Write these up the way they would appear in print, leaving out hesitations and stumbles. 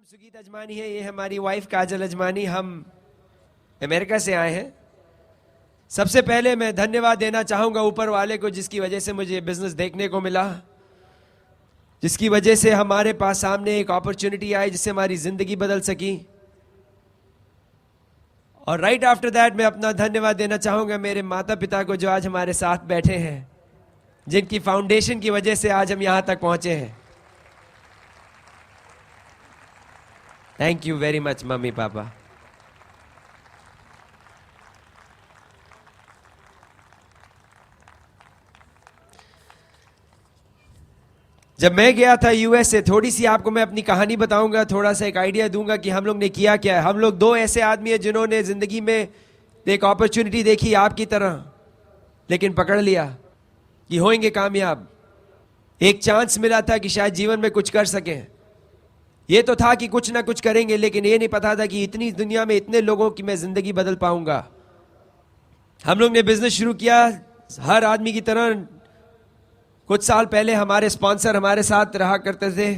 सुगीत अजमानी है, ये हमारी वाइफ काजल अजमानी। हम अमेरिका से आए हैं। सबसे पहले मैं धन्यवाद देना चाहूंगा ऊपर वाले को, जिसकी वजह से मुझे बिजनेस देखने को मिला, जिसकी वजह से हमारे पास सामने एक अपॉर्चुनिटी आई जिससे हमारी जिंदगी बदल सकी। और राइट आफ्टर दैट मैं अपना धन्यवाद देना चाहूंगा मेरे माता पिता को, जो आज हमारे साथ बैठे हैं, जिनकी फाउंडेशन की वजह से आज हम यहां तक पहुंचे हैं। Thank you very much mummy papa. जब मैं गया था यूएस से, थोड़ी सी आपको मैं अपनी कहानी बताऊंगा, थोड़ा सा एक आइडिया दूंगा कि हम लोग ने किया क्या है। हम लोग दो ऐसे आदमी हैं जिन्होंने जिंदगी में एक अपॉर्चुनिटी देखी आपकी तरह, लेकिन पकड़ लिया कि होंगे कामयाब। एक चांस मिला था कि शायद जीवन में कुछ कर सकें। ये तो था कि कुछ ना कुछ करेंगे, लेकिन ये नहीं पता था कि इतनी दुनिया में इतने लोगों की मैं जिंदगी बदल पाऊंगा। हम लोग ने बिजनेस शुरू किया हर आदमी की तरह। कुछ साल पहले हमारे स्पॉन्सर हमारे साथ रहा करते थे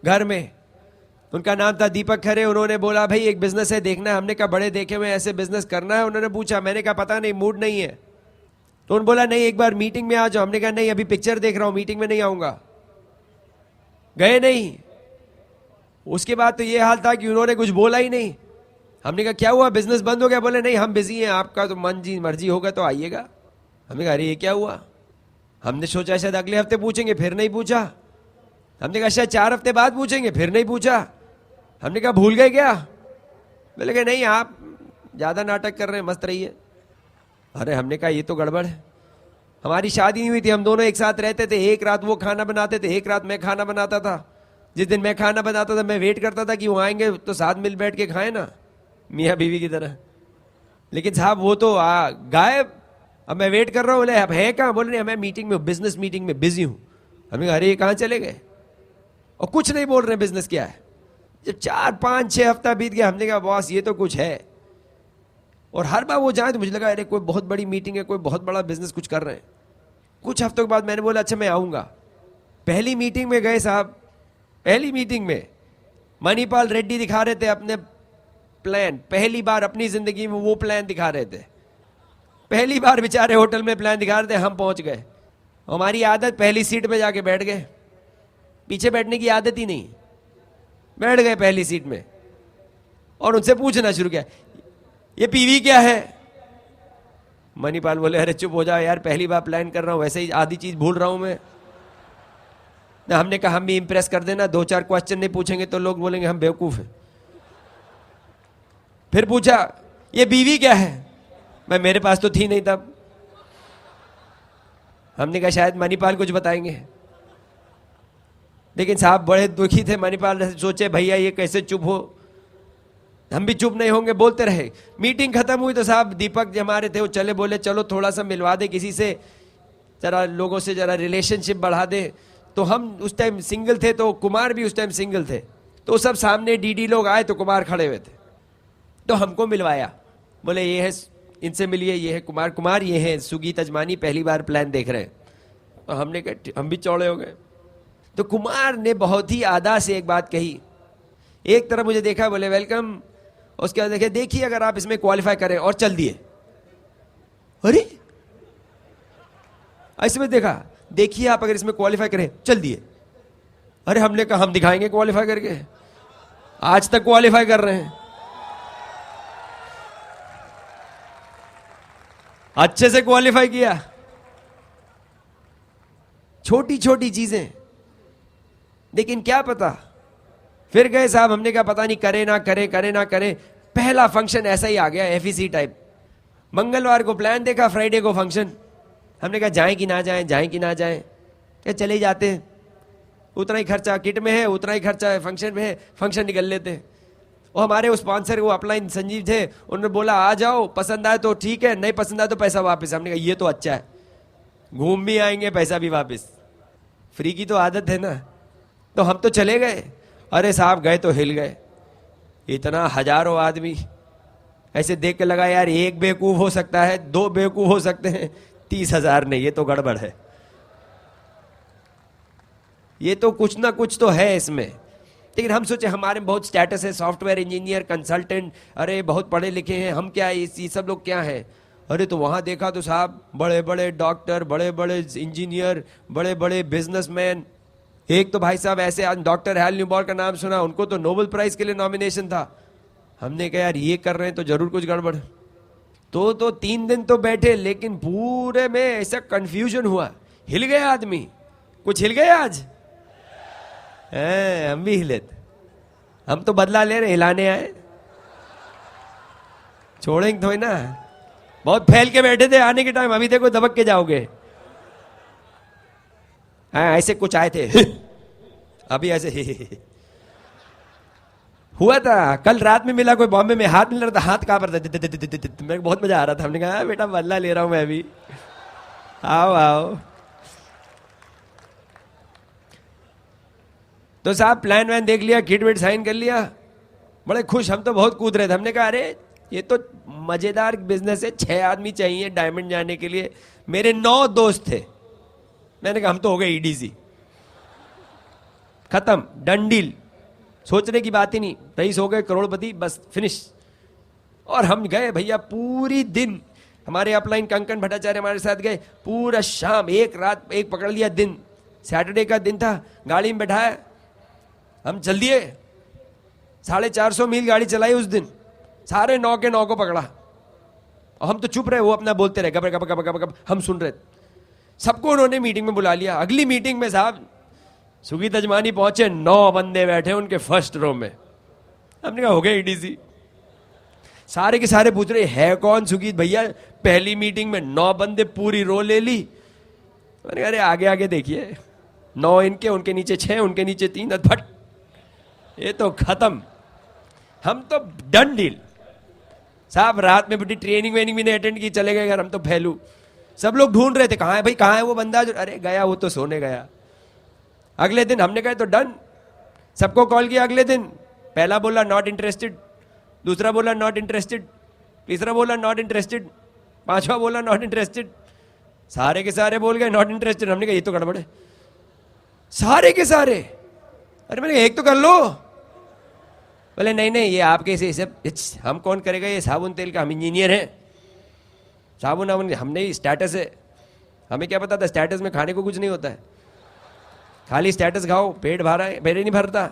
घर में। उनका नाम था दीपक खरे। उन्होंने बोला भाई एक बिजनेस है, देखना है। हमने कहा बड़े देखे हुए ऐसे बिजनेस करना है। उन्होंने पूछा, मैंने कहा पता नहीं, मूड नहीं है। तो उन्होंने बोला नहीं, एक बार मीटिंग में आ जाओ। हमने कहा नहीं, अभी पिक्चर देख रहा हूं, मीटिंग में नहीं आऊंगा। गए नहीं। उसके बाद तो ये हाल था कि उन्होंने कुछ बोला ही नहीं। हमने कहा क्या हुआ, बिजनेस बंद हो गया? बोले नहीं, हम बिजी हैं, आपका तो मन जी मर्जी होगा तो आइएगा। हमने कहा अरे ये क्या हुआ? हमने सोचा शायद अगले हफ्ते पूछेंगे, फिर नहीं पूछा। हमने कहा शायद 4 हफ्ते बाद पूछेंगे, फिर नहीं पूछा। हमने कहा भूल गए क्या? बोले कि नहीं, आप ज्यादा नाटक कर रहे हैं, मस्त रहिए। अरे हमने कहा ये तो गड़बड़ है। हमारी शादी नहीं हुई थी, हम दोनों एक साथ रहते थे। एक रात वो खाना बनाते थे, एक रात मैं खाना बनाता था। जिस दिन मैं खाना बनाता था, मैं वेट करता था कि वो आएंगे तो साथ मिल बैठ के खाएं ना, मियाँ बीवी की तरह। लेकिन साहब वो तो गायब। अब मैं वेट कर रहा हूँ, बोले अब है कहाँ? बोले नहीं, मैं मीटिंग में, बिजनेस मीटिंग में बिजी हूँ। हमने कहा अरे ये कहाँ चले गए? और कुछ नहीं बोल रहे बिजनेस क्या है। जब 4, 5, 6 हफ्ता बीत गया, हमने कहा बॉस ये तो कुछ है। और हर बार वो जाए तो मुझे लगा अरे कोई बहुत बड़ी मीटिंग है, कोई बहुत बड़ा बिजनेस कुछ कर रहे हैं। कुछ हफ्तों के बाद मैंने बोला अच्छा मैं आऊँगा। पहली मीटिंग में गए साहब। पहली मीटिंग में मणिपाल रेड्डी दिखा रहे थे अपने प्लान। पहली बार अपनी जिंदगी में वो प्लान दिखा रहे थे। पहली बार बेचारे होटल में प्लान दिखा रहे थे। हम पहुंच गए। हमारी आदत पहली सीट पे जाके बैठ गए। पीछे बैठने की आदत ही नहीं। बैठ गए पहली सीट में और उनसे पूछना शुरू किया, ये पीवी क्या है? मणिपाल बोले अरे चुप हो जाओ यार, पहली बार प्लान कर रहा हूं, वैसे ही आधी चीज भूल रहा हूं मैं। हमने कहा हम भी इंप्रेस कर देना, 2-4 क्वेश्चन नहीं पूछेंगे तो लोग बोलेंगे हम बेवकूफ हैं। फिर पूछा ये बीवी क्या है? मैं मेरे पास तो थी नहीं तब। हमने कहा शायद मणिपाल कुछ बताएंगे। लेकिन साहब बड़े दुखी थे मणिपाल। सोचे भैया ये कैसे चुप हो, हम भी चुप नहीं होंगे, बोलते रहे। मीटिंग खत्म हुई तो साहब दीपक जो हमारे थे वो चले, बोले चलो थोड़ा सा मिलवा दे किसी से, जरा लोगों से जरा रिलेशनशिप बढ़ा दे। तो हम उस टाइम सिंगल थे, तो कुमार भी उस टाइम सिंगल थे। तो सब सामने डीडी लोग आए तो कुमार खड़े हुए थे, तो हमको मिलवाया। बोले ये है, इनसे मिलिए, ये है कुमार। कुमार ये है सुगीत अजमानी, पहली बार प्लान देख रहे हैं। तो हमने कहा हम भी चौड़े हो गए। तो कुमार ने बहुत ही आदा से एक बात कही। एक तरफ मुझे देखा, बोले वेलकम। उसके बाद देखे, देखिए अगर आप इसमें क्वालिफाई करें, और चल दिए। अरे ऐसे में देखा, देखिए आप अगर इसमें क्वालिफाई करें, चल दिए। अरे हमने कहा हम दिखाएंगे क्वालिफाई करके। आज तक क्वालिफाई कर रहे हैं, अच्छे से क्वालिफाई किया। छोटी छोटी चीजें, लेकिन क्या पता। फिर गए साहब, हमने कहा पता नहीं करे ना करे, करे ना करे। पहला फंक्शन ऐसा ही आ गया, एफईसी टाइप। मंगलवार को प्लान देखा, फ्राइडे को फंक्शन। हमने कहा जाएं कि ना जाएं, जाएं कि ना जाएं। क्या चले ही जाते हैं, उतना ही खर्चा किट में है, उतना ही खर्चा है फंक्शन में है, फंक्शन निकल लेते हैं। और हमारे वो स्पॉन्सर वो अपलाइन संजीव थे, उन्होंने बोला आ जाओ, पसंद आए तो ठीक है, नहीं पसंद आए तो पैसा वापस। हमने कहा ये तो अच्छा है, घूम भी आएंगे पैसा भी वापस, फ्री की तो आदत है ना। तो हम तो चले गए। अरे साहब गए तो हिल गए। इतना हजारों आदमी ऐसे देख के लगा यार एक बेवकूफ हो सकता है, 2 बेवकूफ हो सकते हैं, 30,000 नहीं, ये तो गड़बड़ है। ये तो कुछ ना कुछ तो है इसमें। लेकिन हम सोचे हमारे में बहुत स्टेटस है, सॉफ्टवेयर इंजीनियर, कंसल्टेंट, अरे बहुत पढ़े लिखे हैं हम, क्या ये सब लोग क्या है। अरे तो वहां देखा तो साहब बड़े बड़े डॉक्टर, बड़े बड़े इंजीनियर, बड़े बड़े बिजनेसमैन। एक तो भाई साहब ऐसे, आज डॉक्टर हैल न्यूबॉर का नाम सुना, उनको तो नोबेल प्राइज के लिए नॉमिनेशन था। हमने कहा यार ये कर रहे हैं तो जरूर कुछ गड़बड़। तो 3 दिन तो बैठे, लेकिन पूरे में ऐसा कंफ्यूजन हुआ, हिल गए आदमी। कुछ हिल गए आज? हम भी हिले थे। हम तो बदला ले रहे, हिलाने आए, छोड़ेंगे थोड़ी ना। बहुत फैल के बैठे थे आने के टाइम, अभी देखो दबक के जाओगे। ऐसे कुछ आए थे अभी ऐसे हुआ था। कल रात में मिला कोई बॉम्बे में, हाथ मिल रहा था, हाथ कांप रहा था, मेरे को बहुत मजा आ रहा था। हमने कहा बेटा बदला ले रहा हूं मैं अभी, आओ आओ। तो साहब प्लान वैन देख लिया, किट विट साइन कर लिया, बड़े खुश। हम तो बहुत कूद रहे थे। हमने कहा अरे ये तो मजेदार बिजनेस है, 6 आदमी चाहिए डायमंड जाने के लिए। मेरे 9 दोस्त थे। मैंने कहा हम तो हो गए ईडीसी, खत्म, डन डील, सोचने की बात ही नहीं। 23 हो गए करोड़पति, बस फिनिश। और हम गए भैया, पूरी दिन हमारे अपलाइन कंकन भट्टाचार्य हमारे साथ गए, पूरा शाम, एक रात, एक पकड़ लिया दिन, सैटरडे का दिन था, गाड़ी में बैठाया, हम चल दिए। 450 मील गाड़ी चलाई उस दिन, सारे 9 के 9 को पकड़ा। और हम तो चुप रहे, वो अपना बोलते रहे, गबर गबर गबर गबर गबर, हम सुन रहे। सबको उन्होंने मीटिंग में बुला लिया। अगली मीटिंग में साहब सुगीत अजमानी पहुंचे, 9 बंदे बैठे उनके फर्स्ट रो में। हमने कहा हो गया ईडीसी। सारे के सारे पूछ रहे है कौन सुगीत भैया, पहली मीटिंग में 9 बंदे, पूरी रो ले ली। मैंने कहा अरे आगे आगे देखिए, 9 इनके, उनके नीचे 6, उनके नीचे 3, फट, ये तो खत्म। हम तो डन डील साहब। रात में बड़ी ट्रेनिंग वेनिंग भी नहीं अटेंड की, चले गए घर। हम तो फैलू, सब लोग ढूंढ रहे थे कहाँ है भाई, कहाँ है वो बंदा जो, अरे गया वो तो सोने गया। अगले दिन हमने कहा तो डन, सबको कॉल किया अगले दिन। पहला बोला नॉट इंटरेस्टेड, दूसरा बोला नॉट इंटरेस्टेड, तीसरा बोला नॉट इंटरेस्टेड, 5वां बोला नॉट इंटरेस्टेड। सारे के सारे बोल गए नॉट इंटरेस्टेड। हमने कहा ये तो गड़बड़ है, सारे के सारे। अरे मैंने एक तो कर लो। बोले नहीं नहीं, ये आपके से सब, हम कौन करेगा, ये साबुन तेल का, हम इंजीनियर हैं। साबुन वाबुन हमने स्टेटस है, हमें क्या पता था स्टेटस में खाने को कुछ नहीं होता है, खाली स्टेटस खाओ, पेट भरा है, पेट नहीं भरता।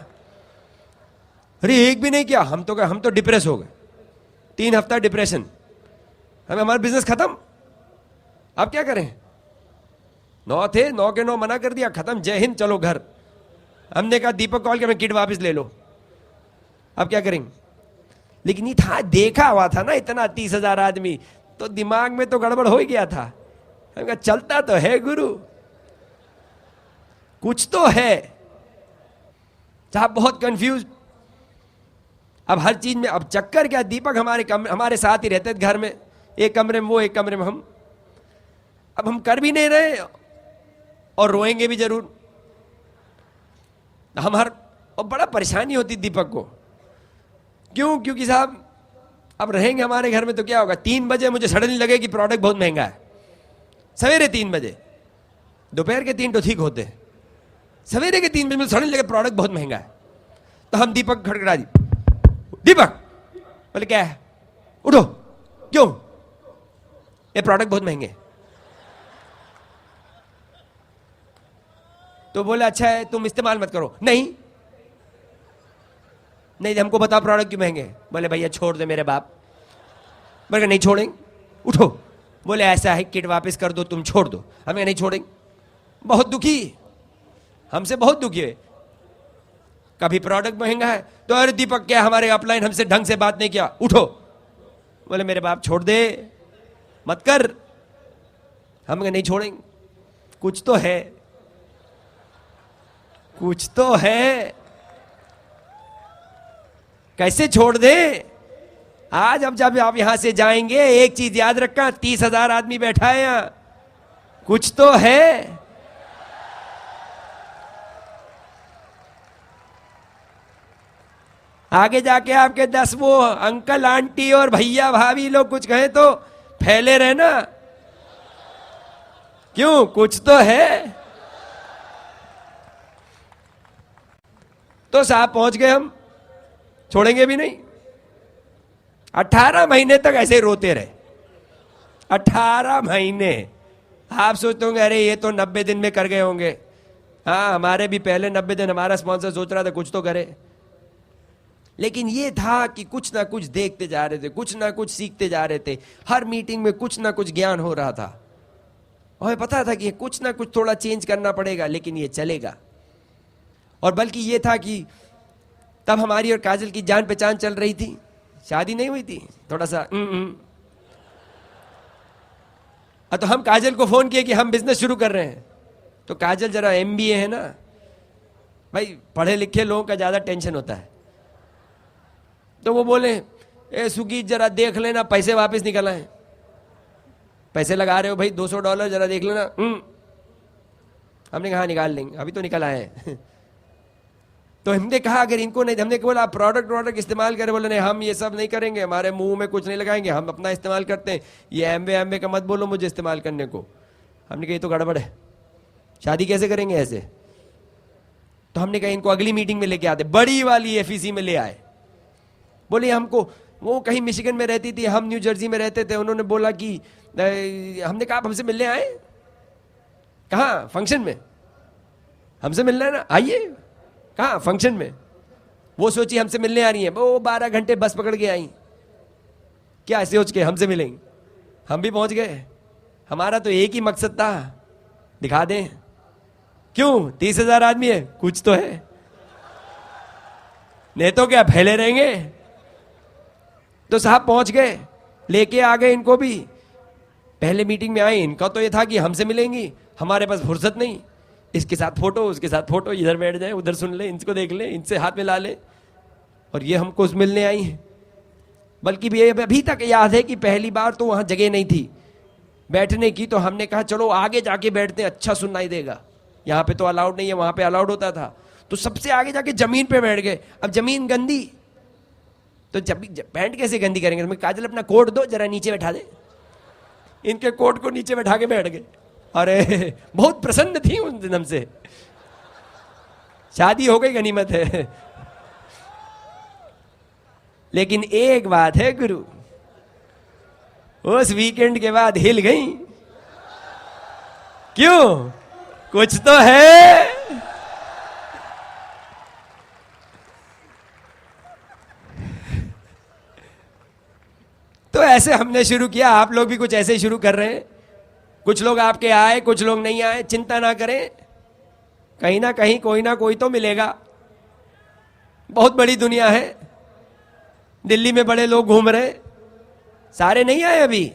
अरे एक भी नहीं किया। हम तो डिप्रेस हो गए, 3 हफ्ता डिप्रेशन। हमें हमारा बिजनेस खत्म, अब क्या करें। 9 थे, 9 के 9 मना कर दिया, खत्म, जय हिंद, चलो घर। हमने कहा दीपक कॉल के हमें किट वापस ले लो, अब क्या करेंगे। लेकिन ये था, देखा हुआ था ना इतना 30,000 आदमी, तो दिमाग में तो गड़बड़ हो ही गया था। हमने कहा चलता तो है गुरु, कुछ तो है। साहब बहुत कंफ्यूज। अब हर चीज में, अब चक्कर क्या, दीपक हमारे साथ ही रहते थे घर में, एक कमरे में वो, एक कमरे में हम। अब हम कर भी नहीं रहे और रोएंगे भी जरूर। और बड़ा परेशानी होती दीपक को। क्यों? क्योंकि साहब अब रहेंगे हमारे घर में तो क्या होगा, 3 बजे मुझे सडनली लगे कि प्रोडक्ट बहुत महंगा है। सवेरे 3 बजे, दोपहर के 3 तो ठीक होते, सवेरे के 3 बजे मुझे सडनली लगे प्रोडक्ट बहुत महंगा है। तो हम दीपक खड़खड़ा दी, दीपक। बोले क्या है? उठो। क्यों? ये प्रोडक्ट बहुत महंगे। तो बोले अच्छा है, तुम इस्तेमाल मत करो। नहीं नहीं, हमको बताओ प्रोडक्ट क्यों महंगे। बोले भैया छोड़ दे मेरे बाप। बोले नहीं छोड़ेंगे, उठो। बोले ऐसा है, किट वापस कर दो, तुम छोड़ दो। हमें नहीं छोड़ेंगे। बहुत दुखी, हमसे बहुत दुखी है। कभी प्रोडक्ट महंगा है तो अरे दीपक क्या हमारे अपलाइन हमसे ढंग से बात नहीं किया, उठो। बोले मेरे बाप छोड़ दे, मत कर। हम नहीं छोड़ेंगे, कुछ तो है, कुछ तो है, कैसे छोड़ दे। आज अब जब आप यहां से जाएंगे, एक चीज याद रखना, 30,000 आदमी बैठा है यहां, कुछ तो है। आगे जाके आपके 10 वो अंकल आंटी और भैया भाभी लोग कुछ कहें तो फैले रहना। क्यों? कुछ तो है। तो साहब पहुंच गए, हम छोड़ेंगे भी नहीं। 18 महीने तक ऐसे रोते रहे, 18 महीने। आप सोचते होंगे अरे ये तो 90 दिन में कर गए होंगे। हाँ, हमारे भी पहले 90 दिन हमारा स्पॉन्सर सोच रहा था कुछ तो करे, लेकिन ये था कि कुछ ना कुछ देखते जा रहे थे, कुछ ना कुछ सीखते जा रहे थे। हर मीटिंग में कुछ ना कुछ ज्ञान हो रहा था, और हमें पता था कि कुछ ना कुछ थोड़ा चेंज करना पड़ेगा, लेकिन ये चलेगा। और बल्कि ये था कि तब हमारी और काजल की जान पहचान चल रही थी, शादी नहीं हुई थी, थोड़ा सा तो हम काजल को फोन किए कि हम बिजनेस शुरू कर रहे हैं। तो काजल जरा MBA है ना भाई, पढ़े लिखे लोगों का ज्यादा टेंशन होता है। तो वो बोले ए सुगी जरा देख लेना, पैसे वापस निकल आए। पैसे लगा रहे हो भाई $200, जरा देख लेना। हमने कहा निकाल लेंगे, अभी तो निकल आए हैं। तो हमने कहा अगर इनको नहीं, हमने बोला आप प्रोडक्ट इस्तेमाल करें। बोले नहीं हम ये सब नहीं करेंगे, हमारे मुंह में कुछ नहीं लगाएंगे, हम अपना इस्तेमाल करते हैं। ये एम्बे का मत बोलो मुझे इस्तेमाल करने को। हमने कहा ये तो गड़बड़ है, शादी कैसे करेंगे ऐसे। तो हमने कहा इनको अगली मीटिंग में लेके आते, बड़ी वाली FEC में ले आए। बोले हमको, वो कहीं मिशिगन में रहती थी, हम न्यू जर्सी में रहते थे। उन्होंने बोला कि हमने कहा आप हमसे मिलने आए। कहाँ? फंक्शन में। हमसे मिलना है ना, आइए। कहाँ? फंक्शन में। वो सोची हमसे मिलने आ रही है, वो 12 घंटे बस पकड़ के आई, क्या सोच के हमसे मिलेंगे। हम भी पहुंच गए। हमारा तो एक ही मकसद था, दिखा दें। क्यों? 30,000 आदमी है, कुछ तो है, नहीं तो क्या फैले रहेंगे। तो साहब पहुंच गए, लेके आ गए इनको भी। पहले मीटिंग में आई, इनका तो ये था कि हमसे मिलेंगी, हमारे पास फुर्सत नहीं। इसके साथ फोटो, उसके साथ फोटो, इधर बैठ जाए, उधर सुन ले, इनको देख ले, इनसे हाथ मिला ले, और ये हमको मिलने आई है। बल्कि भी अभी तक याद है कि पहली बार तो वहां जगह नहीं थी बैठने की। तो हमने कहा चलो आगे जाके बैठते हैं, अच्छा सुनाई देगा। यहाँ पे तो अलाउड नहीं है, वहां पे अलाउड होता था। तो सबसे आगे जाके जमीन पे बैठ गए। अब जमीन गंदी, तो जब पैंट कैसे गंदी करेंगे। तो काजल अपना कोट दो, जरा नीचे बैठा दे। इनके कोट को नीचे बैठा के बैठ गए। अरे बहुत प्रसन्न थी उन दिन हमसे। शादी हो गई, गनीमत है। लेकिन एक बात है गुरु, उस वीकेंड के बाद हिल गई। क्यों? कुछ तो है। तो ऐसे हमने शुरू किया, आप लोग भी कुछ ऐसे ही शुरू कर रहे हैं। कुछ लोग आपके आए, कुछ लोग नहीं आए, चिंता ना करें, कहीं ना कहीं कोई ना कोई तो मिलेगा। बहुत बड़ी दुनिया है, दिल्ली में बड़े लोग घूम रहे, सारे नहीं आए अभी।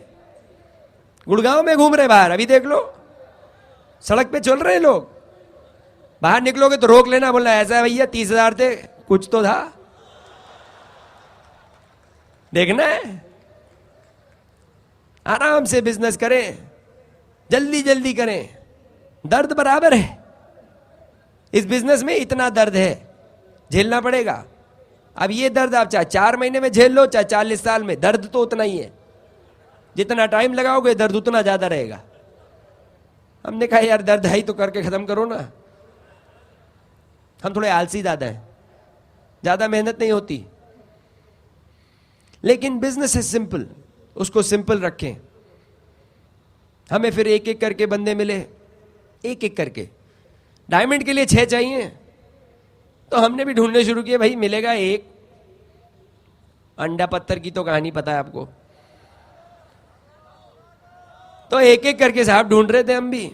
गुड़गांव में घूम रहे बाहर, अभी देख लो, सड़क पे चल रहे लोग। बाहर निकलोगे तो रोक लेना, बोलना ऐसा है भैया 30,000 थे, कुछ तो था, देखना है। आराम से बिजनेस करें, जल्दी जल्दी करें। दर्द बराबर है, इस बिजनेस में इतना दर्द है, झेलना पड़ेगा। अब ये दर्द आप चाहे 4 महीने में झेल लो, चाहे 40 साल में, दर्द तो उतना ही है। जितना टाइम लगाओगे दर्द उतना ज्यादा रहेगा। हमने कहा यार दर्द है ही तो करके खत्म करो ना। हम थोड़े आलसी ज्यादा हैं, ज्यादा मेहनत नहीं होती। लेकिन बिजनेस है सिंपल, उसको सिंपल रखें। हमें फिर एक एक करके बंदे मिले, एक एक करके। डायमंड के लिए 6 चाहिए, तो हमने भी ढूंढने शुरू किए। भाई मिलेगा एक। अंडा पत्थर की तो कहानी पता है आपको। तो एक एक करके साहब ढूंढ रहे थे हम भी।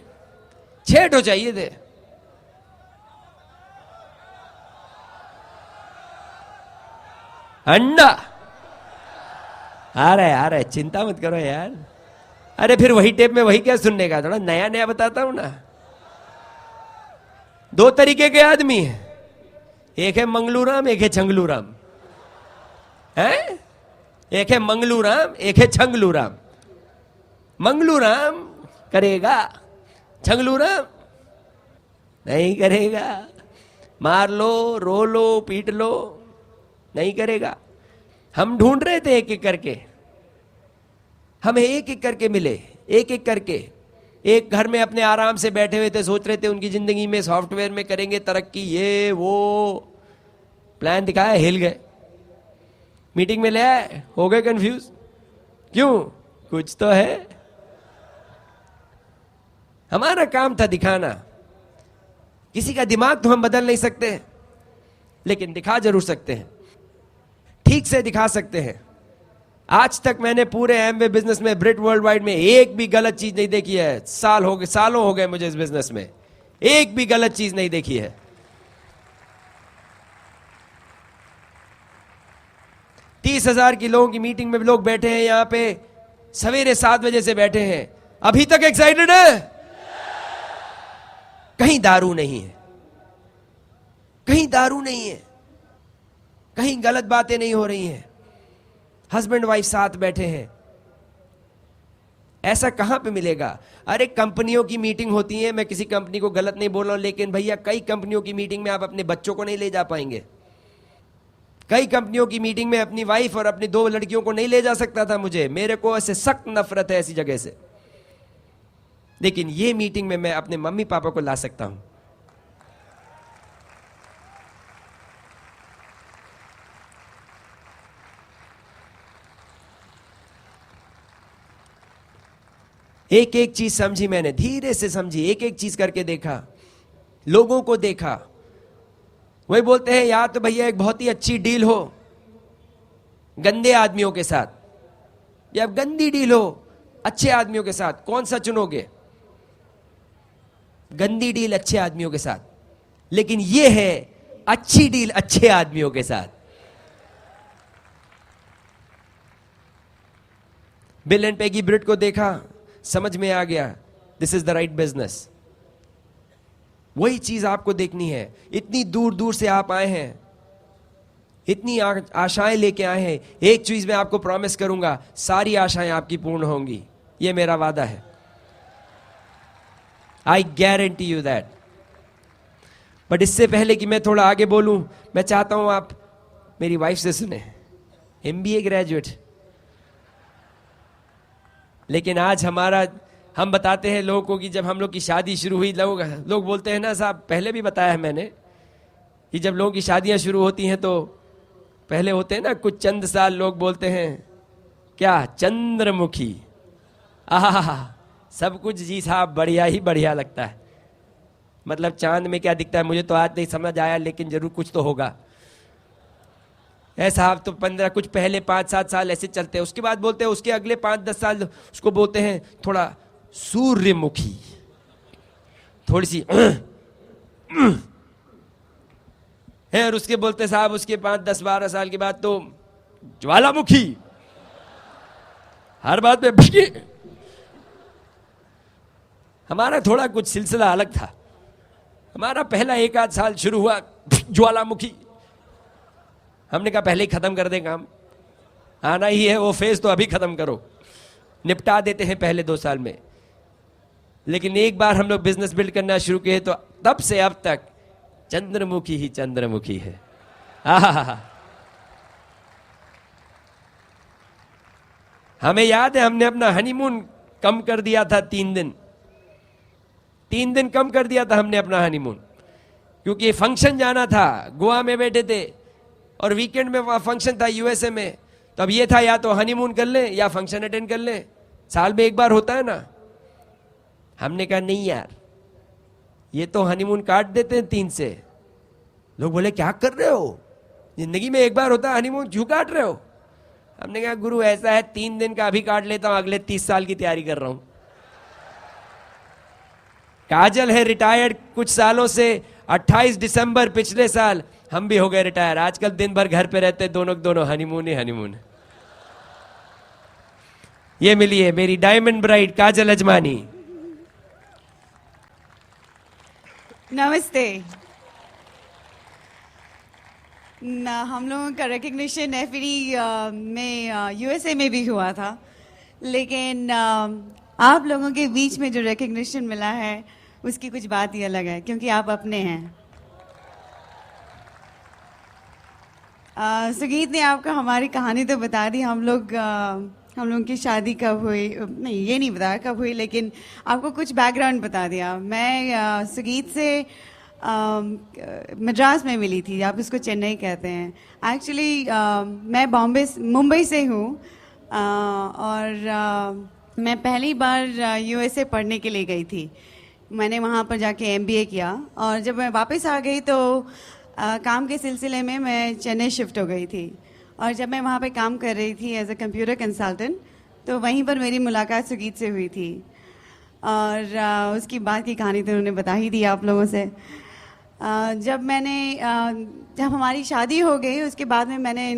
6 तो चाहिए थे। अंडा आ रहा है, चिंता मत करो यार। अरे फिर वही टेप में वही क्या सुनने का, थोड़ा नया नया बताता हूं ना। 2 तरीके के आदमी हैं, एक है मंगलूराम, एक है छंगलूराम। है एक है मंगलूराम, एक है छंगलूराम। मंगलूराम करेगा, छंगलूराम नहीं करेगा। मार लो, रो लो, पीट लो, नहीं करेगा। हम ढूंढ रहे थे एक एक करके, हमें एक एक करके मिले, एक एक करके। एक घर में अपने आराम से बैठे हुए थे, सोच रहे थे उनकी जिंदगी में सॉफ्टवेयर में करेंगे तरक्की, ये वो। प्लान दिखाया, हिल गए, मीटिंग में ले आए, हो गए कंफ्यूज। क्यों? कुछ तो है। हमारा काम था दिखाना। किसी का दिमाग तो हम बदल नहीं सकते, लेकिन दिखा जरूर सकते हैं, ठीक से दिखा सकते हैं। आज तक मैंने पूरे एमवे बिजनेस में, ब्रिट वर्ल्ड वाइड में एक भी गलत चीज नहीं देखी है। सालों हो गए मुझे इस बिजनेस में, एक भी गलत चीज नहीं देखी है। तीस 30,000 की लोगों की मीटिंग में लोग बैठे हैं यहां पे, सवेरे 7 बजे से बैठे हैं, अभी तक एक्साइटेड है। कहीं दारू नहीं है, कहीं दारू नहीं है, कहीं गलत बातें नहीं हो रही हैं, हस्बैंड वाइफ साथ बैठे हैं। ऐसा कहां पे मिलेगा? अरे कंपनियों की मीटिंग होती है, मैं किसी कंपनी को गलत नहीं बोल रहा हूं, लेकिन भैया कई कंपनियों की मीटिंग में आप अपने बच्चों को नहीं ले जा पाएंगे। कई कंपनियों की मीटिंग में अपनी वाइफ और अपनी 2 लड़कियों को नहीं ले जा सकता था। मेरे को ऐसे सख्त नफरत है ऐसी जगह से, लेकिन ये मीटिंग में मैं अपने मम्मी पापा को ला सकता हूं। एक एक चीज समझी मैंने, धीरे से समझी, एक एक चीज करके देखा, लोगों को देखा। वही बोलते हैं या तो भैया एक बहुत ही अच्छी डील हो गंदे आदमियों के साथ, या गंदी डील हो अच्छे आदमियों के साथ, कौन सा चुनोगे? गंदी डील अच्छे आदमियों के साथ, लेकिन यह है अच्छी डील अच्छे आदमियों के साथ। बिल एंड पेगी ब्रिट को देखा, समझ में आ गया, this is the right business. वही चीज आपको देखनी है। इतनी दूर दूर से आप आए हैं, इतनी आशाएं लेके आए हैं। एक चीज मैं आपको प्रॉमिस करूंगा, सारी आशाएं आपकी पूर्ण होंगी, ये मेरा वादा है। I guarantee you that. But इससे पहले कि मैं थोड़ा आगे बोलूं, मैं चाहता हूं आप मेरी वाइफ से सुने, MBA ग्रेजुएट। लेकिन आज हम बताते हैं लोगों को कि जब हम लोग की शादी शुरू हुई, लोग बोलते हैं ना साहब, पहले भी बताया है मैंने कि जब लोगों की शादियां शुरू होती हैं तो पहले होते हैं ना कुछ चंद साल, लोग बोलते हैं क्या, चंद्रमुखी। आहा, सब कुछ जी साहब बढ़िया ही बढ़िया लगता है। मतलब चांद में क्या दिखता है मुझे तो आज नहीं समझ आया, लेकिन जरूर कुछ तो होगा। ऐसा तो 15 कुछ पहले 5-7 साल ऐसे चलते हैं, उसके बाद बोलते हैं उसके अगले 5-10 साल उसको बोलते हैं थोड़ा सूर्यमुखी, थोड़ी सी है, और उसके बोलते साहब उसके 5-10-12 साल के बाद तो ज्वालामुखी, हर बात में भिड़के। हमारा थोड़ा कुछ सिलसिला अलग था। हमारा पहला 1-8 साल शुरू हुआ ज्वालामुखी, हमने कहा पहले ही खत्म कर दे काम, आना ही है वो फेज तो अभी खत्म करो, निपटा देते हैं पहले 2 साल में। लेकिन एक बार हम लोग बिजनेस बिल्ड करना शुरू किए तो तब से अब तक चंद्रमुखी ही चंद्रमुखी है। हमें याद है हमने अपना हनीमून कम कर दिया था 3 दिन, 3 दिन कम कर दिया था हमने अपना हनीमून, क्योंकि फंक्शन जाना था, गोवा में बैठे थे और वीकेंड में वहां फंक्शन था USA में। तो अब ये था या तो हनीमून कर लें या फंक्शन अटेंड कर लें, साल में एक बार होता है ना। हमने कहा नहीं यार, ये तो हनीमून काट देते हैं 3 से। लोग बोले क्या कर रहे हो, जिंदगी में एक बार होता है हनीमून, क्यों काट रहे हो? हमने कहा गुरु ऐसा है 3 दिन का अभी काट लेता हूं, अगले 30 साल की तैयारी कर रहा हूं। काजल है रिटायर्ड कुछ सालों से, 28 दिसंबर पिछले साल हम भी हो गए रिटायर। आजकल दिन भर घर पे रहते, दोनों हनीमून ही हनीमून। ये मिली है मेरी डायमंड ब्राइड काजल अजमानी। नमस्ते। हम लोगों का रिकग्निशन एफडी में USA में भी हुआ था, लेकिन आप लोगों के बीच में जो रिकग्निशन मिला है उसकी कुछ बात ही अलग है, क्योंकि आप अपने हैं। सुगीत ने आपको हमारी कहानी तो बता दी, हम लोगों की शादी कब हुई, नहीं ये नहीं बताया कब हुई, लेकिन आपको कुछ बैकग्राउंड बता दिया। मैं सुगीत से मद्रास में मिली थी, आप इसको चेन्नई कहते हैं। एक्चुअली मैं मुंबई से हूँ, और मैं पहली बार यूएसए पढ़ने के लिए गई थी। मैंने वहाँ पर जाके एमबीए किया, और जब मैं वापस आ गई तो काम के सिलसिले में मैं चेन्नई शिफ्ट हो गई थी। और जब मैं वहाँ पे काम कर रही थी एज अ कंप्यूटर कंसल्टेंट, तो वहीं पर मेरी मुलाकात सुगीत से हुई थी। और उसकी बाद की कहानी तो उन्होंने बता ही दी आप लोगों से। जब हमारी शादी हो गई, उसके बाद में मैंने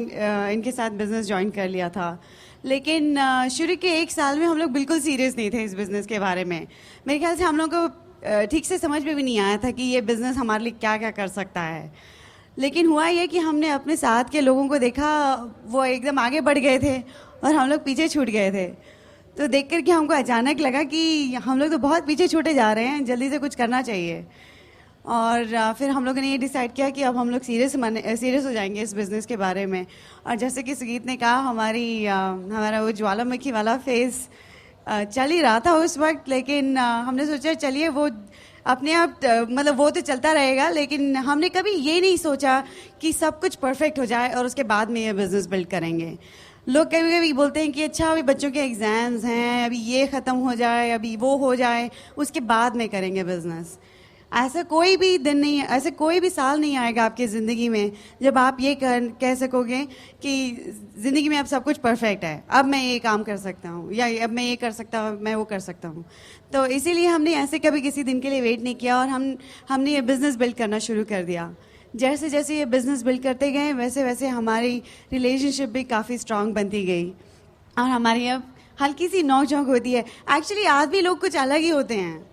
इनके साथ बिज़नेस ज्वाइन कर लिया था। लेकिन शुरू के 1 साल में हम लोग बिल्कुल सीरियस नहीं थे इस बिज़नेस के बारे में। मेरे ख्याल से हम लोग को ठीक से समझ में भी नहीं आया था कि ये बिज़नेस हमारे लिए क्या क्या कर सकता है। लेकिन हुआ ये कि हमने अपने साथ के लोगों को देखा, वो एकदम आगे बढ़ गए थे और हम लोग पीछे छूट गए थे। तो देख कर के हमको अचानक लगा कि हम लोग तो बहुत पीछे छूटे जा रहे हैं, जल्दी से कुछ करना चाहिए। और फिर हम लोगों ने ये डिसाइड किया कि अब हम लोग सीरियस हो जाएंगे इस बिज़नेस के बारे में। और जैसे कि सुगीत ने कहा, हमारा वो ज्वालामुखी वाला फेस चल ही रहा था उस वक्त। लेकिन हमने सोचा चलिए वो अपने आप मतलब वो तो चलता रहेगा, लेकिन हमने कभी ये नहीं सोचा कि सब कुछ परफेक्ट हो जाए और उसके बाद में ये बिज़नेस बिल्ड करेंगे। लोग कभी कभी बोलते हैं कि अच्छा अभी बच्चों के एग्ज़ाम्स हैं, अभी ये ख़त्म हो जाए, अभी वो हो जाए, उसके बाद में करेंगे बिज़नेस। ऐसा कोई भी दिन नहीं है, ऐसे कोई भी साल नहीं आएगा आपकी ज़िंदगी में जब आप ये कह सकोगे कि ज़िंदगी में अब सब कुछ परफेक्ट है, अब मैं ये काम कर सकता हूँ, या अब मैं ये कर सकता हूँ, मैं वो कर सकता हूँ। तो इसीलिए हमने ऐसे कभी किसी दिन के लिए वेट नहीं किया, और हमने ये बिज़नेस बिल्ड करना शुरू कर दिया। जैसे जैसे ये बिज़नेस बिल्ड करते गए, वैसे वैसे हमारी रिलेशनशिप भी काफ़ी स्ट्रांग बनती गई, और हमारी अब हल्की सी नोक-झोंक होती है। एक्चुअली आदमी लोग कुछ अलग ही होते हैं,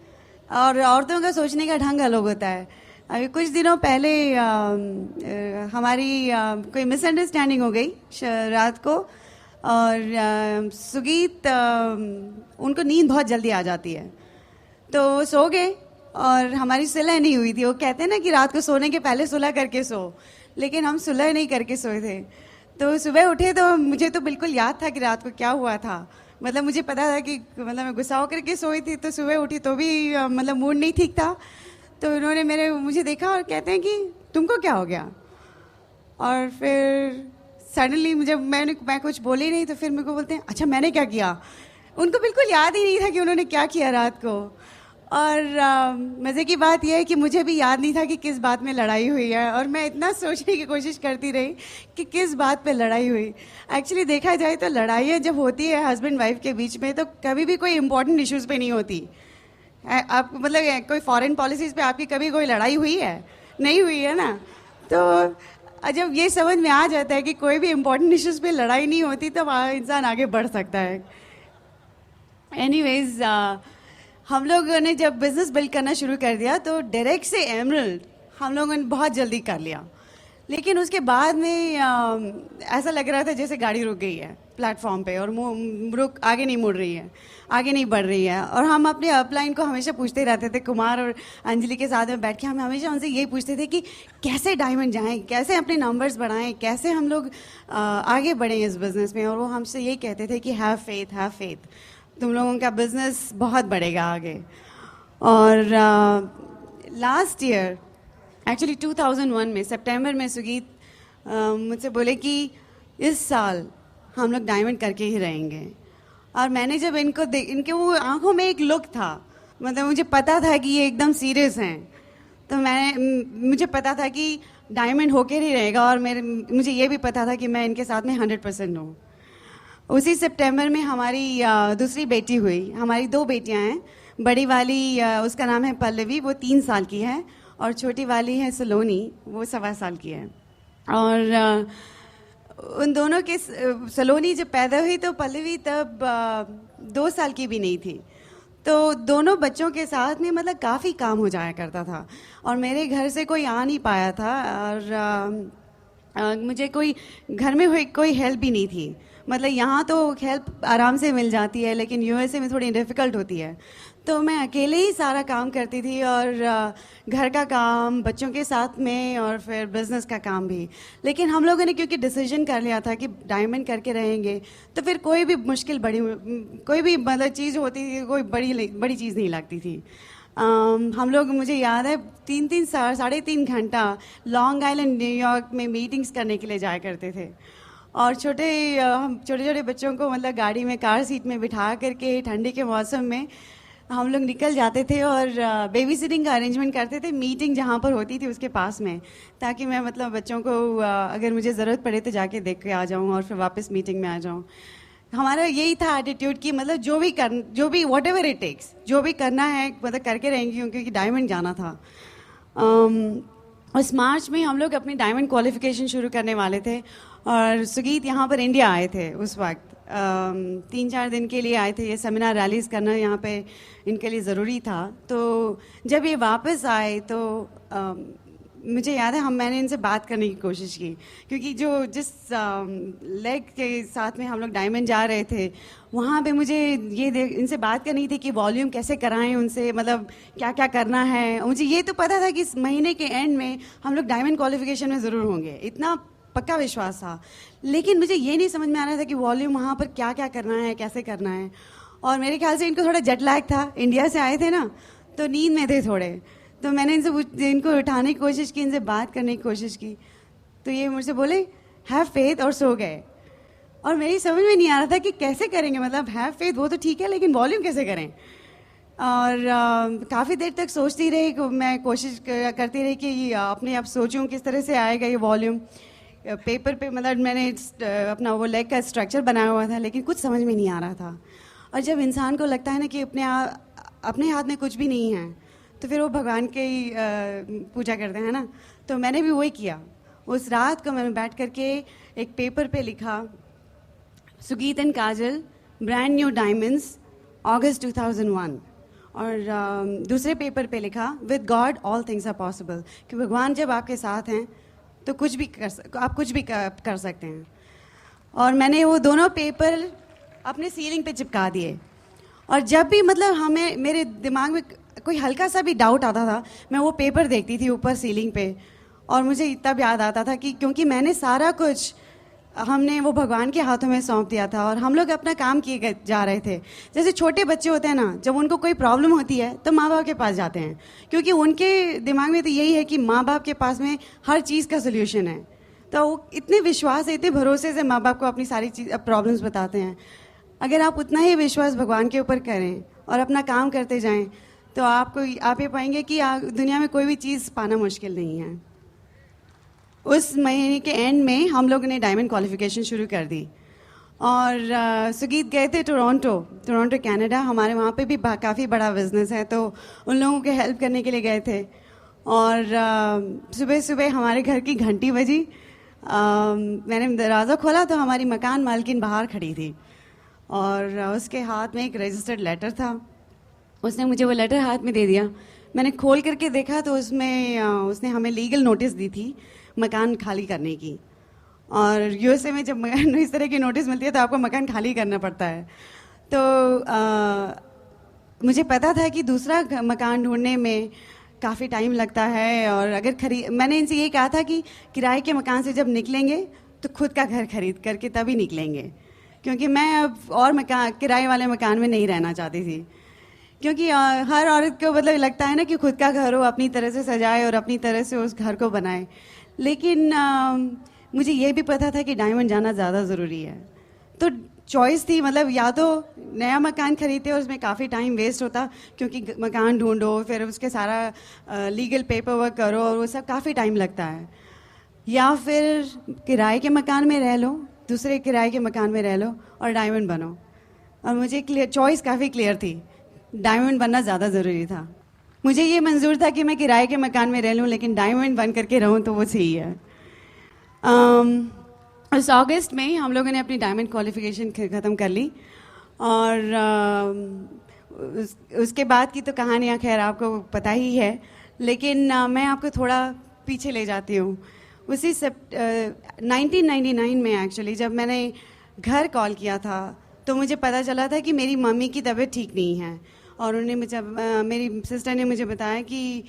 और औरतों का सोचने का ढंग अलग होता है। अभी कुछ दिनों पहले हमारी कोई मिसअंडरस्टैंडिंग हो गई रात को, और सुगीत उनको नींद बहुत जल्दी आ जाती है, तो वो सो गए और हमारी सुलह नहीं हुई थी। वो कहते हैं ना कि रात को सोने के पहले सुलह करके सो, लेकिन हम सुलह नहीं करके सोए थे। तो सुबह उठे तो मुझे तो बिल्कुल याद था कि रात को क्या हुआ था। मतलब मुझे पता था कि मतलब मैं गुस्सा होकर के सोई थी, तो सुबह उठी तो भी मतलब मूड नहीं ठीक था। तो उन्होंने मुझे देखा और कहते हैं कि तुमको क्या हो गया। और फिर सडनली मैं कुछ बोली नहीं, तो फिर मेरे को बोलते हैं अच्छा मैंने क्या किया। उनको बिल्कुल याद ही नहीं था कि उन्होंने क्या किया रात को। और मज़े की बात यह है कि मुझे भी याद नहीं था कि किस बात में लड़ाई हुई है, और मैं इतना सोचने की कोशिश करती रही कि किस बात पे लड़ाई हुई। एक्चुअली देखा जाए तो लड़ाइयाँ जब होती है हस्बैंड वाइफ के बीच में, तो कभी भी कोई इंपॉर्टेंट इश्यूज़ पे नहीं होती। आपको मतलब कोई फॉरेन पॉलिसीज़ पे आपकी कभी कोई लड़ाई हुई है? नहीं हुई है ना। तो जब ये समझ में आ जाता है कि कोई भी इम्पोर्टेंट इश्यूज़ पे लड़ाई नहीं होती, तब इंसान आगे बढ़ सकता है। एनीवेज, हम लोगों ने जब बिज़नेस बिल्ड करना शुरू कर दिया, तो डायरेक्ट से एमरल्ड हम लोगों ने बहुत जल्दी कर लिया। लेकिन उसके बाद में ऐसा लग रहा था जैसे गाड़ी रुक गई है प्लेटफॉर्म पे, और आगे नहीं मुड़ रही है, आगे नहीं बढ़ रही है। और हम अपने अपलाइन को हमेशा पूछते रहते थे, कुमार और अंजलि के साथ में बैठ के हम हमेशा उनसे यही पूछते थे कि कैसे डायमंड जाएं, कैसे अपने नंबर्स बढ़ाएं, कैसे हम लोग आगे बढ़ें इस बिज़नेस में। और वो हमसे यही कहते थे कि हैव फेथ, तुम लोगों का बिज़नेस बहुत बढ़ेगा आगे। और लास्ट ईयर एक्चुअली 2001 में सितंबर में सुगीत मुझसे बोले कि इस साल हम लोग डायमंड करके ही रहेंगे। और मैंने जब इनके वो आंखों में एक लुक था, मतलब मुझे पता था कि ये एकदम सीरियस हैं। तो मुझे पता था कि डायमंड होकर ही रहेगा, और मुझे ये भी पता था कि मैं इनके साथ में 100% हूँ। उसी सितंबर में हमारी दूसरी बेटी हुई। हमारी 2 बेटियां हैं। बड़ी वाली उसका नाम है पल्लवी, वो 3 साल की है, और छोटी वाली है सलोनी, वो 1.25 साल की है। और उन दोनों के सलोनी जब पैदा हुई तो पल्लवी तब 2 साल की भी नहीं थी। तो दोनों बच्चों के साथ में मतलब काफ़ी काम हो जाया करता था, और मेरे घर से कोई आ नहीं पाया था, और मुझे कोई घर में कोई हेल्प भी नहीं थी। मतलब यहाँ तो हेल्प आराम से मिल जाती है, लेकिन यूएसए में थोड़ी डिफ़िकल्ट होती है। तो मैं अकेले ही सारा काम करती थी, और घर का काम, बच्चों के साथ में, और फिर बिज़नेस का काम भी। लेकिन हम लोगों ने क्योंकि डिसीजन कर लिया था कि डायमंड करके रहेंगे, तो फिर कोई भी मतलब चीज़ होती थी, कोई बड़ी चीज़ नहीं लगती थी। हम लोग, मुझे याद है, 3-3 साढ़े 3 घंटा लॉन्ग आइलैंड न्यूयॉर्क में मीटिंग्स करने के लिए जाया करते थे। और हम छोटे छोटे बच्चों को मतलब गाड़ी में, कार सीट में बिठा करके ठंडी के मौसम में हम लोग निकल जाते थे और बेबी सिटिंग का अरेंजमेंट करते थे मीटिंग जहाँ पर होती थी उसके पास में, ताकि मैं मतलब बच्चों को अगर मुझे ज़रूरत पड़े तो जाके देख के आ जाऊँ और फिर वापस मीटिंग में आ जाऊँ। हमारा यही था एटीट्यूड कि मतलब जो भी वॉट एवर इट टेक्स, जो भी करना है मतलब करके रहेंगे, क्योंकि डायमंड जाना था। उस मार्च में हम लोग अपनी डायमंड क्वालिफिकेशन शुरू करने वाले थे और सुगीत यहाँ पर इंडिया आए थे उस वक्त। 3-4 दिन के लिए आए थे, ये सेमिनार रैलीज करना यहाँ पे इनके लिए ज़रूरी था। तो जब ये वापस आए तो मुझे याद है मैंने इनसे बात करने की कोशिश की, क्योंकि जिस लेग के साथ में हम लोग डायमंड जा रहे थे वहाँ पे मुझे इनसे बात करनी थी कि वॉल्यूम कैसे कराएं उनसे, मतलब क्या क्या करना है। मुझे ये तो पता था कि इस महीने के एंड में हम लोग डायमंड क्वालिफिकेशन में ज़रूर होंगे, इतना पक्का विश्वास था। लेकिन मुझे ये नहीं समझ में आ रहा था कि वॉल्यूम वहाँ पर क्या क्या करना है, कैसे करना है। और मेरे ख्याल से इनको थोड़ा जेट लैग था, इंडिया से आए थे ना, तो नींद में थे थोड़े। तो मैंने इनको उठाने की कोशिश की, इनसे बात करने की कोशिश की, तो ये मुझसे बोले हैव फेथ, और सो गए। और मेरी समझ में नहीं आ रहा था कि कैसे करेंगे, मतलब हैव फेथ वो तो ठीक है, लेकिन वॉल्यूम कैसे करें। और काफ़ी देर तक सोचती रही, मैं कोशिश करती रही कि अपने आप सोचूं किस तरह से आएगा ये वॉल्यूम। पेपर पे मतलब मैंने अपना वो लेग का स्ट्रक्चर बनाया हुआ था, लेकिन कुछ समझ में नहीं आ रहा था। और जब इंसान को लगता है ना कि अपने हाथ में कुछ भी नहीं है, तो फिर वो भगवान के ही पूजा करते हैं ना। तो मैंने भी वही किया। उस रात को मैंने बैठ करके एक पेपर पे लिखा, Sugeet and Kajal brand new diamonds August 2001। और दूसरे पेपर पे लिखा with God all things are possible, कि भगवान जब आपके साथ हैं तो आप कुछ भी कर सकते हैं। और मैंने वो दोनों पेपर अपने सीलिंग पे चिपका दिए। और जब भी मतलब मेरे दिमाग में कोई हल्का सा भी डाउट आता था, मैं वो पेपर देखती थी ऊपर सीलिंग पे, और मुझे तब याद आता था कि क्योंकि मैंने सारा कुछ हमने वो भगवान के हाथों में सौंप दिया था और हम लोग अपना काम किए जा रहे थे। जैसे छोटे बच्चे होते हैं ना, जब उनको कोई प्रॉब्लम होती है तो माँ बाप के पास जाते हैं, क्योंकि उनके दिमाग में तो यही है कि माँ बाप के पास में हर चीज़ का सोल्यूशन है। तो वो इतने विश्वास से, इतने भरोसे से माँ बाप को अपनी सारी प्रॉब्लम्स बताते हैं। अगर आप उतना ही विश्वास भगवान के ऊपर करें और अपना काम करते जाएं, तो आप ये पाएंगे कि दुनिया में कोई भी चीज़ पाना मुश्किल नहीं है। उस महीने के एंड में हम लोगों ने डायमंड क्वालिफिकेशन शुरू कर दी और सुगीत गए थे टोरंटो कनाडा। हमारे वहाँ पे भी काफ़ी बड़ा बिजनेस है, तो उन लोगों के हेल्प करने के लिए गए थे। और सुबह सुबह हमारे घर की घंटी बजी। मैंने दरवाज़ा खोला तो हमारी मकान मालकिन बाहर खड़ी थी और उसके हाथ में एक रजिस्टर्ड लेटर था। उसने मुझे वो लेटर हाथ में दे दिया। मैंने खोल करके देखा तो उसमें उसने हमें लीगल नोटिस दी थी मकान खाली करने की। और यूएसए में जब इस तरह की नोटिस मिलती है तो आपको मकान खाली करना पड़ता है। तो मुझे पता था कि दूसरा मकान ढूंढने में काफ़ी टाइम लगता है, और मैंने इनसे ये कहा था कि किराए के मकान से जब निकलेंगे तो खुद का घर खरीद करके तभी निकलेंगे, क्योंकि मैं अब और किराए वाले मकान में नहीं रहना चाहती थी। क्योंकि हर औरत को मतलब लगता है ना कि खुद का घर हो, अपनी तरह से सजाए और अपनी तरह से उस घर को बनाए। लेकिन मुझे ये भी पता था कि डायमंड जाना ज़्यादा ज़रूरी है। तो चॉइस थी, मतलब या तो नया मकान खरीदते और उसमें काफ़ी टाइम वेस्ट होता, क्योंकि मकान ढूंढो, फिर उसके सारा लीगल पेपर वर्क करो और वो सब काफ़ी टाइम लगता है, या फिर किराए के मकान में रह लो, दूसरे किराए के मकान में रह लो और डायमंड बनो। और मुझे चॉइस काफ़ी क्लियर थी, डायमंड बनना ज़्यादा ज़रूरी था। मुझे ये मंजूर था कि मैं किराए के मकान में रह लूँ, लेकिन डायमंड बन करके रहूँ तो वो सही है। उस अगस्त में हम लोगों ने अपनी डायमंड क्वालिफिकेशन ख़त्म कर ली। और उसके बाद की तो कहानियाँ खैर आपको पता ही है, लेकिन मैं आपको थोड़ा पीछे ले जाती हूँ। उसी 1999 में एक्चुअली जब मैंने घर कॉल किया था तो मुझे पता चला था कि मेरी मम्मी की तबीयत ठीक नहीं है। और मेरी सिस्टर ने मुझे बताया कि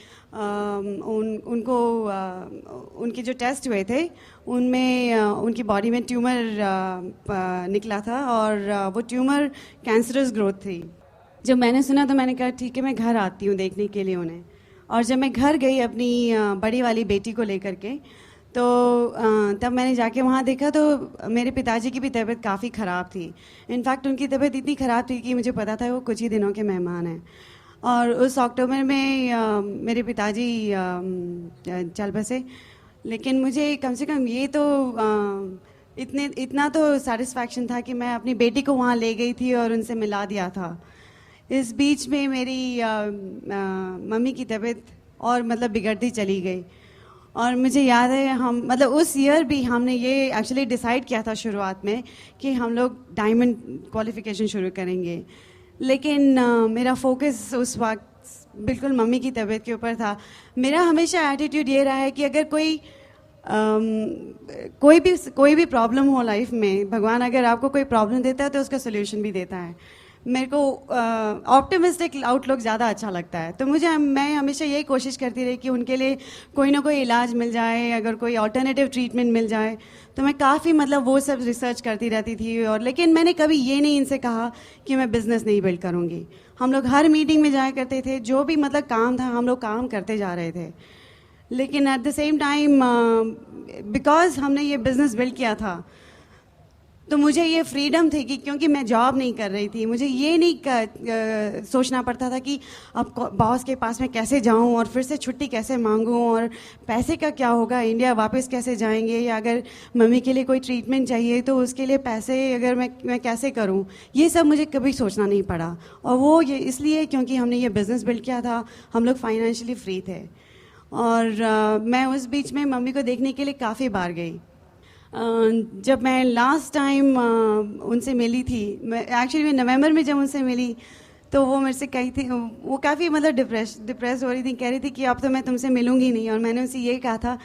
उनके जो टेस्ट हुए थे उनमें उनकी बॉडी में ट्यूमर निकला था, और वो ट्यूमर कैंसरस ग्रोथ थी। जब मैंने सुना तो मैंने कहा ठीक है मैं घर आती हूँ देखने के लिए उन्हें। और जब मैं घर गई अपनी बड़ी वाली बेटी को लेकर के, तो तब मैंने जाके वहाँ देखा तो मेरे पिताजी की भी तबीयत काफ़ी ख़राब थी। इनफैक्ट उनकी तबीयत इतनी ख़राब थी कि मुझे पता था वो कुछ ही दिनों के मेहमान हैं। और उस अक्टूबर में मेरे पिताजी चल बसे। लेकिन मुझे कम से कम ये तो इतना तो सेटिस्फैक्शन था कि मैं अपनी बेटी को वहाँ ले गई थी और उनसे मिला दिया था। इस बीच में मेरी मम्मी की तबीयत और मतलब बिगड़ती चली गई। और मुझे याद है हम मतलब उस ईयर भी हमने ये एक्चुअली डिसाइड किया था शुरुआत में कि हम लोग डायमंड क्वालिफिकेशन शुरू करेंगे। लेकिन मेरा फोकस उस वक्त बिल्कुल मम्मी की तबीयत के ऊपर था। मेरा हमेशा एटीट्यूड ये रहा है कि अगर कोई भी प्रॉब्लम हो लाइफ में, भगवान अगर आपको कोई प्रॉब्लम देता है तो उसका सोल्यूशन भी देता है। मेरे को ऑप्टिमिस्टिक आउटलुक ज़्यादा अच्छा लगता है। तो मैं हमेशा यही कोशिश करती रही कि उनके लिए कोई ना कोई इलाज मिल जाए, अगर कोई ऑल्टरनेटिव ट्रीटमेंट मिल जाए। तो मैं काफ़ी मतलब वो सब रिसर्च करती रहती थी। और लेकिन मैंने कभी ये नहीं इनसे कहा कि मैं बिज़नेस नहीं बिल्ड करूँगी। हम लोग हर मीटिंग में जाया करते थे, जो भी मतलब काम था हम लोग काम करते जा रहे थे। लेकिन at the same time because हमने ये बिज़नेस बिल्ड किया था तो मुझे ये फ्रीडम थी कि क्योंकि मैं जॉब नहीं कर रही थी, मुझे ये नहीं सोचना पड़ता था कि अब बॉस के पास मैं कैसे जाऊं और फिर से छुट्टी कैसे मांगूं और पैसे का क्या होगा, इंडिया वापस कैसे जाएंगे, या अगर मम्मी के लिए कोई ट्रीटमेंट चाहिए तो उसके लिए पैसे अगर मैं कैसे करूं। ये सब मुझे कभी सोचना नहीं पड़ा। और वो ये इसलिए क्योंकि हमने ये बिज़नेस बिल्ड किया था, हम लोग फाइनेंशियली फ्री थे। और मैं उस बीच में मम्मी को देखने के लिए काफ़ी बार गई। जब मैं लास्ट टाइम उनसे मिली थी, मैं एक्चुअली नवंबर में जब उनसे मिली तो वो मेरे से कही थी, वो काफ़ी मतलब डिप्रेस हो रही थी, कह रही थी कि अब तो मैं तुमसे मिलूंगी नहीं। और मैंने उनसे ये कहा था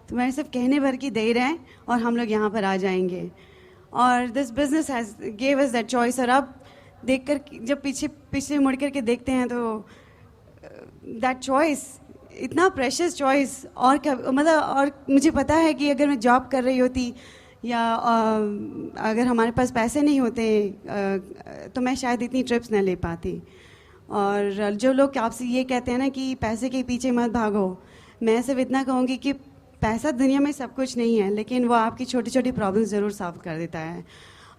तुम्हारे सिर्फ कहने भर की देर है और हम लोग यहाँ पर आ जाएंगे। और this business has gave us that choice. और अब देख कर जब पीछे मुड़ कर के देखते हैं तो दैट चॉइस इतना प्रेशियस चॉइस और मतलब और मुझे पता है कि अगर मैं जॉब कर रही होती या अगर हमारे पास पैसे नहीं होते तो मैं शायद इतनी ट्रिप्स न ले पाती। और जो लोग आपसे ये कहते हैं ना कि पैसे के पीछे मत भागो, मैं सिर्फ इतना कहूँगी कि पैसा दुनिया में सब कुछ नहीं है, लेकिन वो आपकी छोटी छोटी प्रॉब्लम ज़रूर सॉल्व कर देता है।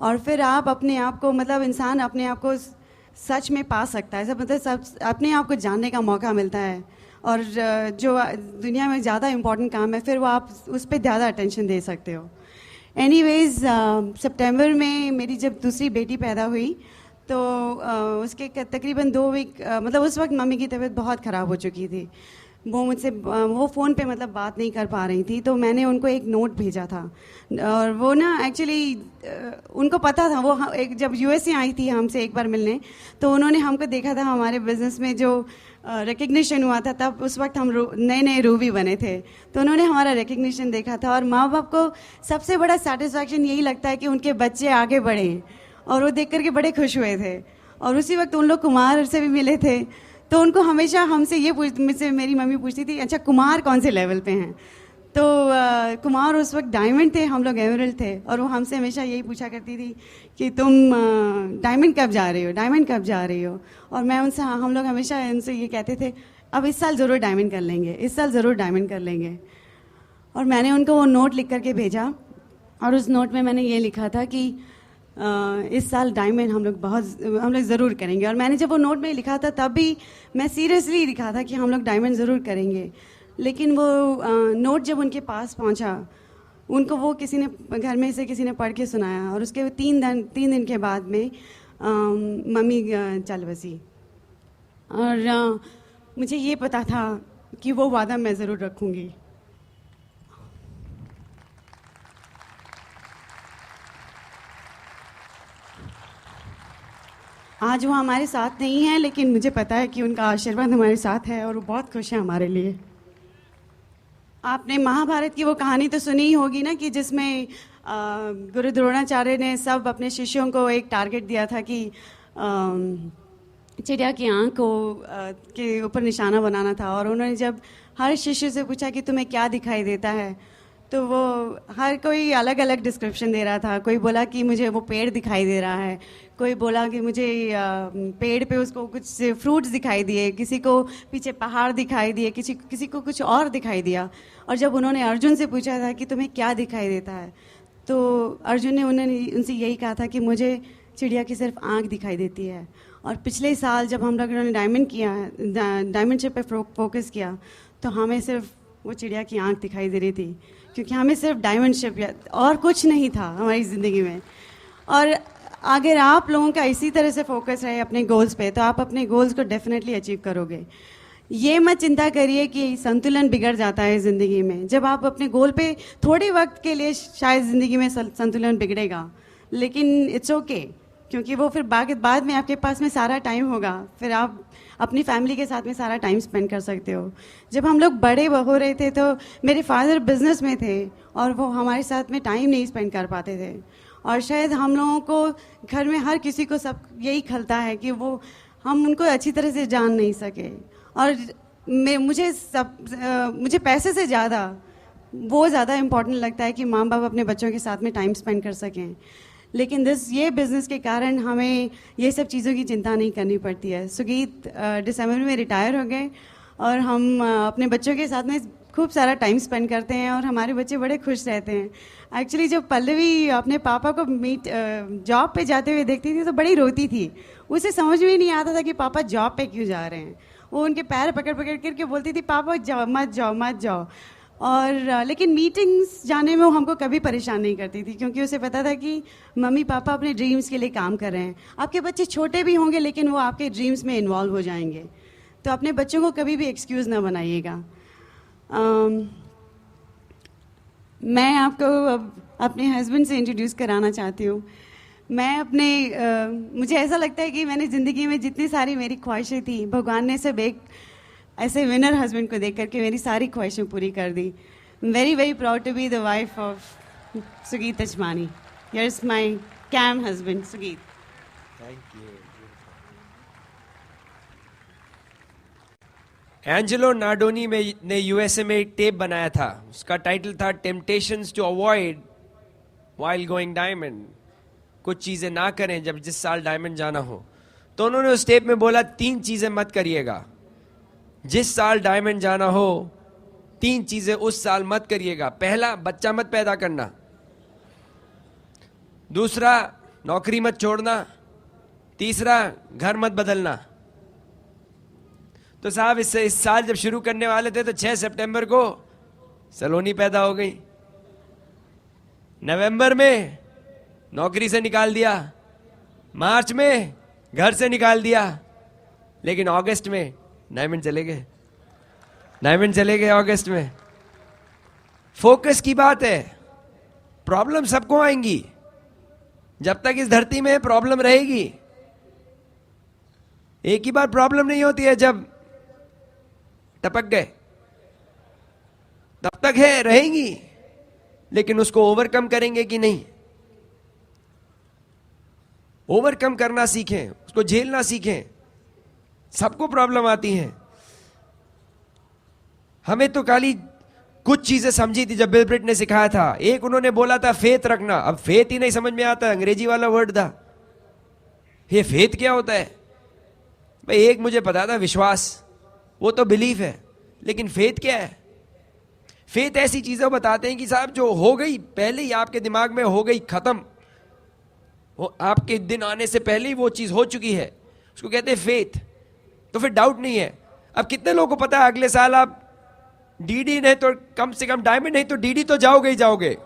और फिर आप अपने आप को मतलब इंसान अपने आप को सच में पा सकता है, सब मतलब सब अपने आप को जानने का मौका मिलता है। और जो दुनिया में ज़्यादा इम्पोर्टेंट काम है फिर वो आप उस पर ज़्यादा अटेंशन दे सकते हो। एनीवेज सितंबर में मेरी जब दूसरी बेटी पैदा हुई तो उसके तकरीबन 2 वीक मतलब उस वक्त मम्मी की तबीयत बहुत ख़राब हो चुकी थी। वो मुझसे वो फ़ोन पे मतलब बात नहीं कर पा रही थी। तो मैंने उनको एक नोट भेजा था। और वो ना एक्चुअली उनको पता था, वो एक जब यूएस से आई थी हमसे एक बार मिलने, तो उन्होंने हमको देखा था हमारे बिज़नेस में जो रिकग्निशन हुआ था, तब उस वक्त हम नए रूबी बने थे। तो उन्होंने हमारा रिकग्निशन देखा था। और माँ बाप को सबसे बड़ा सेटिस्फैक्शन यही लगता है कि उनके बच्चे आगे बढ़े, और वो देख करके बड़े खुश हुए थे। और उसी वक्त उन लोग कुमार से भी मिले थे, तो उनको हमेशा हमसे ये मुझसे मेरी मम्मी पूछती थी अच्छा कुमार कौन से लेवल पे हैं। तो कुमार उस वक्त डायमंड थे, हम लोग एमरल्ड थे। और वो हमसे हमेशा यही पूछा करती थी कि तुम डायमंड कब जा रही हो, डायमंड कब जा रही हो। और मैं उनसे हम लोग हमेशा उनसे ये कहते थे अब इस साल ज़रूर डायमंड कर लेंगे, इस साल ज़रूर डायमंड कर लेंगे। और मैंने उनको वो नोट लिख करके भेजा, और उस नोट में मैंने ये लिखा था कि इस साल डायमंड हम लोग ज़रूर करेंगे। और मैंने जब वो नोट में लिखा था तब भी मैं सीरियसली लिखा था कि हम लोग डायमंड ज़रूर करेंगे। लेकिन वो नोट जब उनके पास पहुंचा, उनको वो किसी ने घर में से किसी ने पढ़ के सुनाया, और उसके 3 दिन के बाद में मम्मी चल बसी। और मुझे ये पता था कि वो वादा मैं ज़रूर रखूँगी। आज वो हमारे साथ नहीं है, लेकिन मुझे पता है कि उनका आशीर्वाद हमारे साथ है और वो बहुत खुश है हमारे लिए। आपने महाभारत की वो कहानी तो सुनी ही होगी ना, कि जिसमें गुरु द्रोणाचार्य ने सब अपने शिष्यों को एक टारगेट दिया था कि चिड़िया की आँख को के ऊपर निशाना बनाना था। और उन्होंने जब हर शिष्य से पूछा कि तुम्हें क्या दिखाई देता है, तो वो हर कोई अलग अलग डिस्क्रिप्शन दे रहा था। कोई बोला कि मुझे वो पेड़ दिखाई दे रहा है, कोई बोला कि मुझे पेड़ पे उसको कुछ फ्रूट्स दिखाई दिए, किसी को पीछे पहाड़ दिखाई दिए, किसी को कुछ और दिखाई दिया। और जब उन्होंने अर्जुन से पूछा था कि तुम्हें क्या दिखाई देता है, तो अर्जुन ने उनसे यही कहा था कि मुझे चिड़िया की सिर्फ आँख दिखाई देती है। और पिछले साल जब हम लोगों ने डायमंड शिप पे फोकस किया, तो हमें सिर्फ वो चिड़िया की आँख दिखाई दे रही थी, क्योंकि हमें सिर्फ डायमंड शिप और कुछ नहीं था हमारी ज़िंदगी में। और अगर आप लोगों का इसी तरह से फोकस रहे अपने गोल्स पे, तो आप अपने गोल्स को डेफिनेटली अचीव करोगे। ये मत चिंता करिए कि संतुलन बिगड़ जाता है ज़िंदगी में। जब आप अपने गोल पे थोड़े वक्त के लिए शायद ज़िंदगी में संतुलन बिगड़ेगा, लेकिन इट्स ओके, क्योंकि वो फिर बाद में आपके पास में सारा टाइम होगा, फिर आप अपनी फैमिली के साथ में सारा टाइम स्पेंड कर सकते हो। जब हम लोग बड़े हो रहे थे तो मेरे फादर बिजनेस में थे और वो हमारे साथ में टाइम नहीं स्पेंड कर पाते थे। और शायद हम लोगों को घर में हर किसी को सब यही खलता है कि वो हम उनको अच्छी तरह से जान नहीं सके। और मुझे पैसे से ज़्यादा वो ज़्यादा इम्पोर्टेंट लगता है कि माँ बाप अपने बच्चों के साथ में टाइम स्पेंड कर सकें। लेकिन ये बिज़नेस के कारण हमें ये सब चीज़ों की चिंता नहीं करनी पड़ती है। सुगीत दिसंबर में रिटायर हो गए और हम अपने बच्चों के साथ में खूब सारा टाइम स्पेंड करते हैं और हमारे बच्चे बड़े खुश रहते हैं। एक्चुअली जब पल्लवी अपने पापा को जॉब पे जाते हुए देखती थी तो बड़ी रोती थी। उसे समझ में ही नहीं आता था कि पापा जॉब पे क्यों जा रहे हैं। वो उनके पैर पकड़ पकड़ करके बोलती थी, पापा जाओ मत जाओ मत जाओ। और लेकिन मीटिंग्स जाने में वो हमको कभी परेशान नहीं करती थी, क्योंकि उसे पता था कि मम्मी पापा अपने ड्रीम्स के लिए काम कर रहे हैं। आपके बच्चे छोटे भी होंगे लेकिन वो आपके ड्रीम्स में इन्वॉल्व हो जाएंगे। तो अपने बच्चों को कभी भी एक्सक्यूज़ ना बनाइएगा। मैं आपको अपने हस्बैंड से इंट्रोड्यूस कराना चाहती हूँ। मुझे ऐसा लगता है कि मैंने ज़िंदगी में जितनी सारी मेरी ख्वाहिशें थी, भगवान ने सब एक ऐसे विनर हस्बैंड को देख करके मेरी सारी ख्वाहिशें पूरी कर दी। Very very proud to be the wife of Sugeet Tajmani. Here is my cam husband Sugeet. Thank you. Angelo नाडोनी ने यूएसए में एक टेप बनाया था, उसका टाइटल था temptations to avoid while going diamond. कुछ चीजें ना करें जब जिस साल डायमंड जाना हो। तो उन्होंने उस टेप में बोला 3 चीजें मत करिएगा जिस साल डायमंड जाना हो। 3 चीजें उस साल मत करिएगा। पहला, बच्चा मत पैदा करना। दूसरा, नौकरी मत छोड़ना। तीसरा, घर मत बदलना। तो साहब इस साल जब शुरू करने वाले थे तो 6 सितंबर को सलोनी पैदा हो गई। नवंबर में नौकरी से निकाल दिया, मार्च में घर से निकाल दिया, लेकिन अगस्त में डायमंड चले गए अगस्त में। फोकस की बात है। प्रॉब्लम सबको आएंगी, जब तक इस धरती में प्रॉब्लम रहेगी। एक ही बार प्रॉब्लम नहीं होती है, जब टपक गए तब तक है रहेंगी, लेकिन उसको ओवरकम करेंगे कि नहीं। ओवरकम करना सीखें, उसको झेलना सीखें। सबको प्रॉब्लम आती हैं। हमें तो खाली कुछ चीजें समझी थी जब बिल ब्रिट ने सिखाया था। एक उन्होंने बोला था फेथ रखना। अब फेथ ही नहीं समझ में आता, अंग्रेजी वाला वर्ड था। ये फेथ क्या होता है भाई? एक मुझे पता था विश्वास, वो तो बिलीफ है, लेकिन फेथ क्या है? फेथ ऐसी चीजें बताते हैं कि साहब जो हो गई पहले ही आपके दिमाग में हो गई खत्म, वो आपके दिन आने से पहले ही वो चीज हो चुकी है, उसको कहते हैं फेथ। तो फिर डाउट नहीं है। अब कितने लोगों को पता है अगले साल आप डीडी नहीं तो कम से कम डायमंड नहीं तो डीडी तो जाओगे ही जाओगे।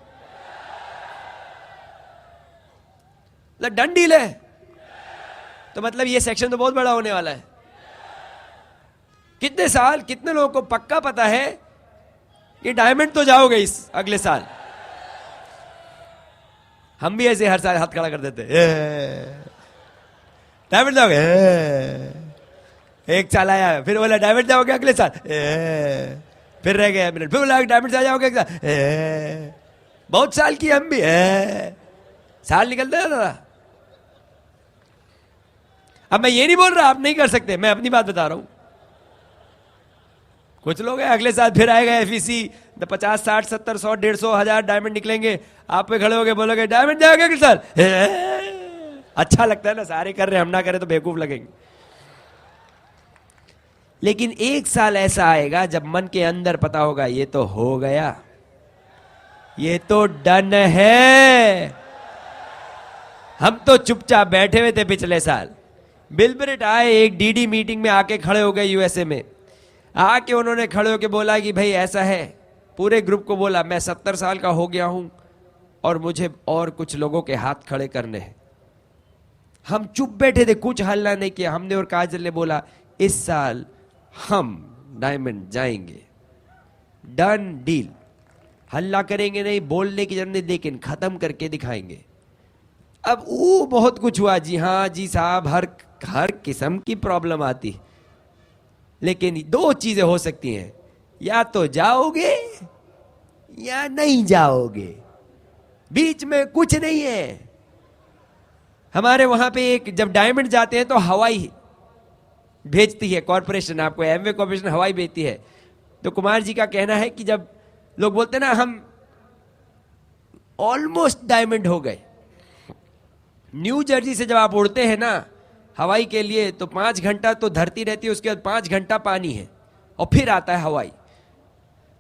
डन डील है। तो मतलब ये सेक्शन तो बहुत बड़ा होने वाला है। कितने साल, कितने लोगों को पक्का पता है कि डायमंड तो जाओगे इस अगले साल? हम भी ऐसे हर साल हाथ खड़ा कर देते, डायमंड जाओगे। एक साल आया, फिर बोला डायमंड जाओगे अगले साल, फिर रह गया मिनट, फिर बोला डायमंड जाओगे अगले साल। बहुत साल की हम भी साल निकलते हैं दादा। अब मैं ये नहीं बोल रहा आप नहीं कर सकते, मैं अपनी बात बता रहा हूं। कुछ लोग हैं अगले साल फिर आएगा एफईसी, 50 60 70 100 150 1000 डायमंड निकलेंगे, आप पे खड़े होगे बोलोगे डायमंड जाएगा अगले साल। अच्छा लगता है ना, सारे कर रहे हम ना करें तो बेवकूफ लगेंगे। लेकिन एक साल ऐसा आएगा जब मन के अंदर पता होगा ये तो हो गया, ये तो डन है। हम तो चुपचाप बैठे हुए थे पिछले साल, बिल ब्रेट आए एक डीडी मीटिंग में आके खड़े हो गए यूएसए में, आके उन्होंने खड़े होके बोला कि भाई ऐसा है, पूरे ग्रुप को बोला मैं 70 साल का हो गया हूं और मुझे और कुछ लोगों के हाथ खड़े करने हैं। हम चुप बैठे थे, कुछ हल्ला नहीं किया। हमने और काजल ने बोला इस साल हम डायमंड जाएंगे, डन डील, हल्ला करेंगे नहीं, बोलने की जरूरत नहीं, लेकिन खत्म करके दिखाएंगे। अब वो बहुत कुछ हुआ, जी हाँ जी साहब, हर किस्म की प्रॉब्लम आती, लेकिन दो चीजें हो सकती हैं, या तो जाओगे या नहीं जाओगे, बीच में कुछ नहीं है। हमारे वहां पे एक जब डायमंड जाते हैं तो हवाई भेजती है कॉरपोरेशन, आपको एमवे कॉरपोरेशन हवाई भेजती है। तो कुमार जी का कहना है कि जब लोग बोलते ना हम ऑलमोस्ट डायमंड हो गए, न्यू जर्सी से जब आप उड़ते हैं ना हवाई के लिए तो 5 घंटा तो धरती रहती है, उसके बाद 5 घंटा पानी है और फिर आता है हवाई।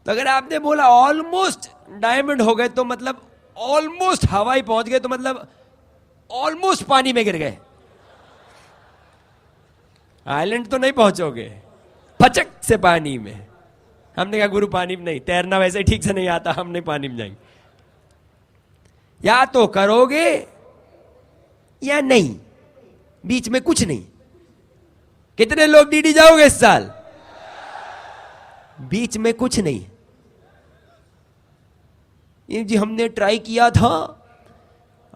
तो अगर आपने बोला ऑलमोस्ट डायमंड हो गए तो मतलब ऑलमोस्ट हवाई पहुंच गए, तो मतलब ऑलमोस्ट पानी में गिर गए। आइलैंड तो नहीं पहुंचोगे, फचक से पानी में। हमने कहा गुरु पानी में नहीं, तैरना वैसे ठीक से नहीं आता, हम नहीं पानी में जाएंगे। या तो करोगे या नहीं, बीच में कुछ नहीं। कितने लोग डीडी जाओगे इस साल? बीच में कुछ नहीं। ये जी हमने ट्राई किया था,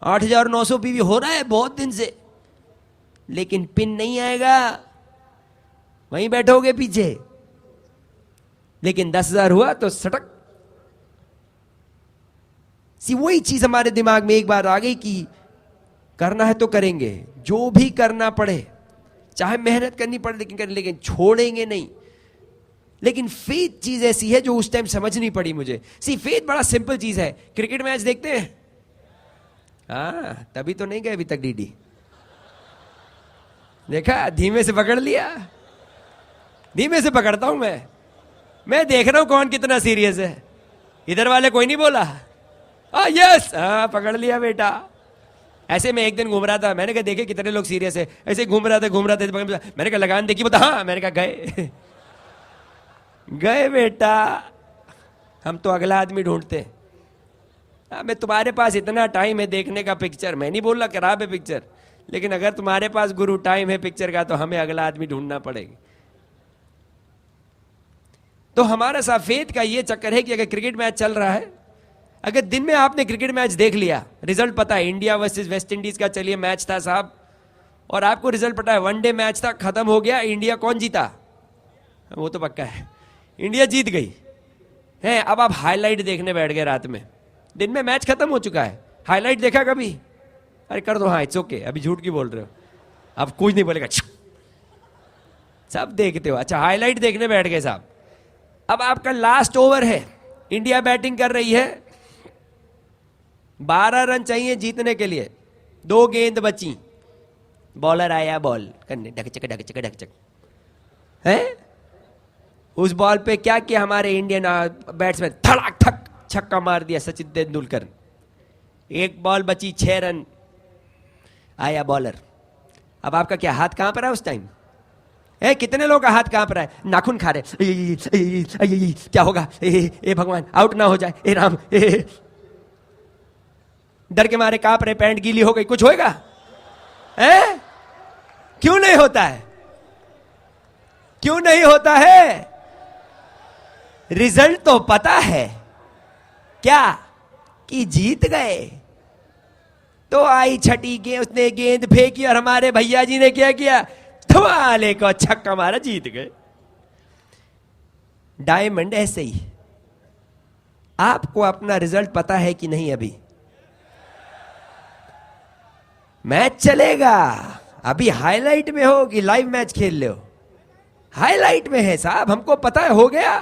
8900 पीवी हो रहा है बहुत दिन से, लेकिन पिन नहीं आएगा, वहीं बैठोगे पीछे। लेकिन 10,000 हुआ तो सटक सी वही चीज हमारे दिमाग में एक बार आ गई कि करना है तो करेंगे, जो भी करना पड़े, चाहे मेहनत करनी पड़े लेकिन करें, लेकिन छोड़ेंगे नहीं। लेकिन फेथ चीज ऐसी है जो उस टाइम समझनी पड़ी मुझे। सी फेथ बड़ा सिंपल चीज है। क्रिकेट मैच देखते हैं? हाँ, तभी तो नहीं गए अभी तक डीडी। देखा, धीमे से पकड़ लिया, धीमे से पकड़ता हूं मैं देख रहा हूं कौन कितना सीरियस है। इधर वाले कोई नहीं बोला, यस, हाँ पकड़ लिया बेटा। ऐसे मैं एक दिन घूम रहा था, मैंने कहा देखे कितने लोग सीरियस है, ऐसे घूम रहा था मैंने कहा लगान देखी, बता हाँ, मैंने कहा गए गए बेटा। हम तो अगला आदमी ढूंढते। मैं तुम्हारे पास इतना टाइम है देखने का पिक्चर, मैं नहीं बोल रहा खराब है पिक्चर, लेकिन अगर तुम्हारे पास गुरु टाइम है पिक्चर का तो हमें अगला आदमी ढूंढना पड़ेगा। तो हमारा साथ फेथ का ये चक्कर है कि अगर क्रिकेट मैच चल रहा है, अगर दिन में आपने क्रिकेट मैच देख लिया, रिजल्ट पता है इंडिया वर्सेस वेस्ट इंडीज का चलिए मैच था साहब, और आपको रिजल्ट पता है वनडे मैच था, खत्म हो गया, इंडिया कौन जीता? वो तो पक्का है, इंडिया जीत गई है। अब आप हाईलाइट देखने बैठ गए रात में, दिन में मैच खत्म हो चुका है, हाईलाइट देखा कभी? अरे कर दो, हाँ इट्स ओके, अभी झूठ क्यों बोल रहे हो, अब कुछ नहीं बोलेगा, सब देखते हो। अच्छा, हाईलाइट देखने बैठ गए साहब। अब आपका लास्ट ओवर है, इंडिया बैटिंग कर रही है, 12 रन चाहिए जीतने के लिए, 2 गेंद बची, बॉलर आया बॉल करने, ढकचक ढकचक ढकचक है। उस बॉल पे क्या किया हमारे इंडियन बैट्समैन, धड़ाक धक छक्का मार दिया सचिन तेंदुलकर। एक बॉल बची, 6 रन, आया बॉलर। अब आपका क्या हाथ कांप रहा है उस टाइम? कितने लोग का हाथ कांप रहा है, नाखून खा रहे, क्या होगा, ए भगवान आउट ना हो जाए, ए राम, डर के मारे कांप रहे, पैंट गीली हो गई, कुछ होएगा? क्यों नहीं होता है? क्यों नहीं होता है? रिजल्ट तो पता है क्या कि जीत गए। तो आई छठी गेंद, उसने गेंद फेंकी और हमारे भैया जी ने क्या किया, थवाले को छक्का मारा, जीत गए। डायमंड ऐसे ही, आपको अपना रिजल्ट पता है कि नहीं? अभी मैच चलेगा, अभी हाईलाइट में हो कि लाइव मैच खेल ले हो? हाईलाइट में है साहब, हमको पता है, हो गया।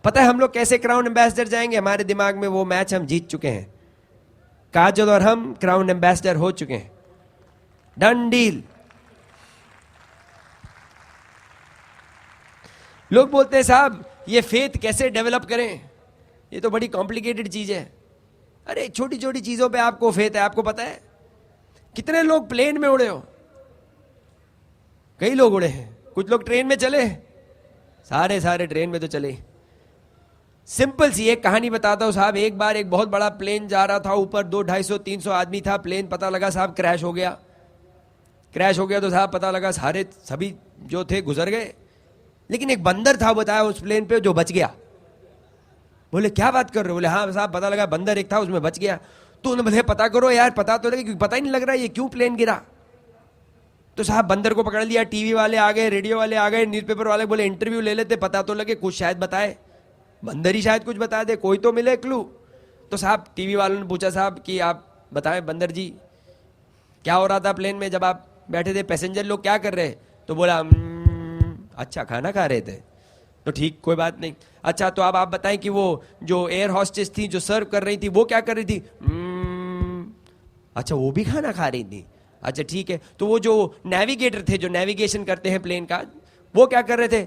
पता है हम लोग कैसे क्राउन एम्बेसडर जाएंगे, हमारे दिमाग में वो मैच हम जीत चुके हैं। काजल और हम क्राउन एम्बेसडर हो चुके हैं, डन डील। लोग बोलते हैं साहब ये फेथ कैसे डेवलप करें, ये तो बड़ी कॉम्प्लिकेटेड चीज है। अरे छोटी छोटी चीजों पे आपको फेथ है। आपको पता है कितने लोग प्लेन में उड़े हो? कई लोग उड़े हैं। कुछ लोग ट्रेन में चले, सारे ट्रेन में तो चले। सिंपल सी एक कहानी बताता हूं साहब। एक बार एक बहुत बड़ा प्लेन जा रहा था ऊपर, 200-250-300 आदमी था। प्लेन पता लगा साहब क्रैश हो गया। क्रैश हो गया तो साहब पता लगा सभी जो थे गुजर गए, लेकिन एक बंदर था बताया उस प्लेन पे जो बच गया। बोले क्या बात कर रहे हो? बोले हाँ साहब पता लगा बंदर एक था उसमें बच गया। तो उन्होंने बोले पता करो यार, पता तो लगे, क्योंकि पता ही नहीं लग रहा ये क्यों प्लेन गिरा। तो साहब बंदर को पकड़ लिया। टीवी वाले आ गए, रेडियो वाले आ गए, न्यूज़पेपर वाले, बोले इंटरव्यू ले लेते, पता तो लगे, कुछ शायद बताए, बंदर ही शायद कुछ बता दे, कोई तो मिले क्लू। तो साहब टीवी वालों ने पूछा साहब कि आप बताएं बंदर जी क्या हो रहा था प्लेन में जब आप बैठे थे, पैसेंजर लोग क्या कर रहे? तो बोला अच्छा खाना खा रहे थे। तो ठीक कोई बात नहीं। अच्छा तो अब आप बताएं कि वो जो एयर हॉस्टेस थी जो सर्व कर रही थी वो क्या कर रही थी? अच्छा वो भी खाना खा रही थी। अच्छा ठीक है। तो वो जो नेविगेटर थे जो नेविगेशन करते हैं प्लेन का, वो क्या कर रहे थे?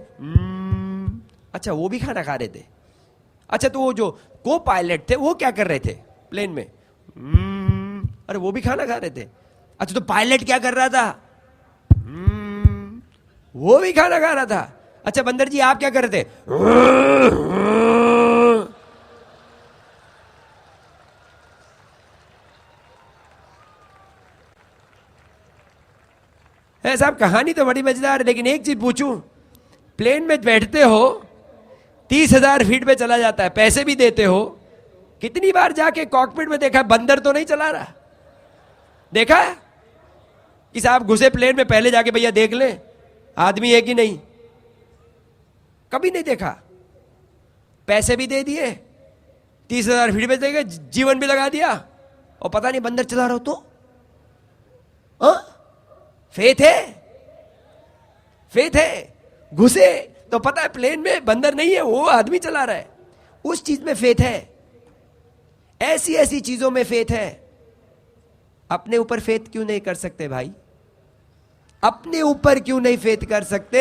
अच्छा वो भी खाना खा रहे थे। अच्छा तो वो जो को पायलट थे वो क्या कर रहे थे प्लेन में? अरे वो भी खाना खा रहे थे। अच्छा तो पायलट क्या कर रहा था? वो भी खाना खा रहा था। अच्छा बंदर जी आप क्या कर रहे थे? साहब कहानी तो बड़ी मजेदार है, लेकिन एक चीज पूछूं, प्लेन में बैठते हो 30,000 फीट पे चला जाता है, पैसे भी देते हो, कितनी बार जाके कॉकपिट में देखा बंदर तो नहीं चला रहा? देखा है कि साहब घुसे प्लेन में, पहले जाके भैया देख ले आदमी है कि नहीं? कभी नहीं देखा। पैसे भी दे दिए, 30,000 फीट पे देखे, जीवन भी लगा दिया, और पता नहीं बंदर चला रहा हो तो? फेथ है, फेथ है। घुसे तो पता है प्लेन में बंदर नहीं है, वो आदमी चला रहा है, उस चीज में फेथ है। ऐसी ऐसी चीजों में फेथ है। अपने ऊपर फेथ क्यों नहीं कर सकते भाई? अपने ऊपर क्यों नहीं फेथ कर सकते?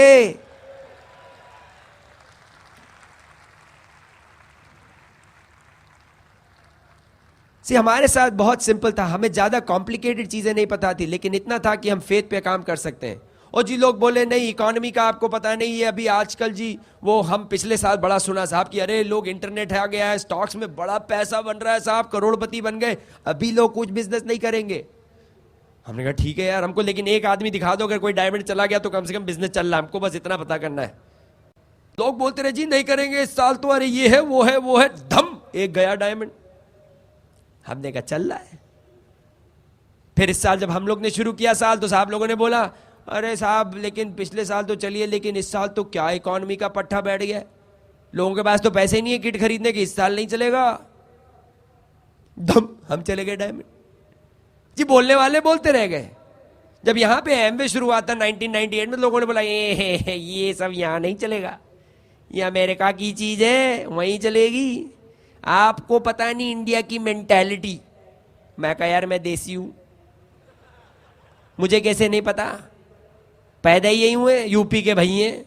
हमारे साथ बहुत सिंपल था, हमें ज्यादा कॉम्प्लिकेटेड चीजें नहीं पता थी, लेकिन इतना था कि हम फेथ पे काम कर सकते हैं। और जी लोग बोले नहीं इकोनॉमी का आपको पता नहीं है, अभी आजकल जी वो हम पिछले साल बड़ा सुना साहब कि अरे लोग इंटरनेट आ गया है, स्टॉक्स में बड़ा पैसा बन रहा है साहब, करोड़पति बन गए, अभी लोग कुछ बिजनेस नहीं करेंगे। हमने कहा ठीक है यार हमको, लेकिन एक आदमी दिखा दो, अगर कोई डायमंड चला गया तो कम से कम बिजनेस चल रहा है, हमको बस इतना पता करना है। लोग बोलते रहे जी नहीं करेंगे इस साल तो, अरे ये है वो है वो है, धम एक गया डायमंड। हमने कहा चल रहा है। फिर इस साल जब हम लोग ने शुरू किया साल, तो साहब लोगों ने बोला अरे साहब लेकिन पिछले साल तो चलिए, लेकिन इस साल तो क्या इकोनॉमी का पट्टा बैठ गया, लोगों के पास तो पैसे ही नहीं है किट खरीदने के, इस साल नहीं चलेगा। दम हम चले गए डायमंड। जी बोलने वाले बोलते रह गए। जब यहां पे एमवे शुरू हुआ था 1998 में, लोगों ने बोला ये सब यहां नहीं चलेगा, ये अमेरिका की चीज है वहीं चलेगी, आपको पता नहीं इंडिया की मेंटालिटी। मैं कहा यार मैं देसी हूं, मुझे कैसे नहीं पता, पैदा ही यही हुए, यूपी के भई हैं।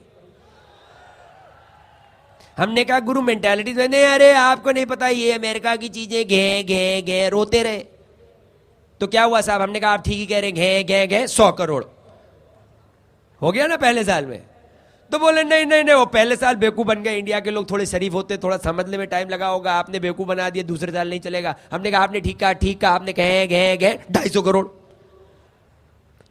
हमने कहा गुरु मेंटालिटी तो नहीं, अरे आपको नहीं पता ये अमेरिका की चीजें, घे घे घे रोते रहे। तो क्या हुआ साहब? हमने कहा आप ठीक ही कह रहे, घे घे घे 100 करोड़ हो गया ना पहले साल में। तो बोले नहीं नहीं नहीं, वो पहले साल बेवकूफ बन गए, इंडिया के लोग थोड़े शरीफ होते, थोड़ा समझने में टाइम लगा होगा, आपने बेवकूफ बना दिया, दूसरे साल नहीं चलेगा। हमने कहा आपने ठीक कहा आपने कहे गए 250 करोड़।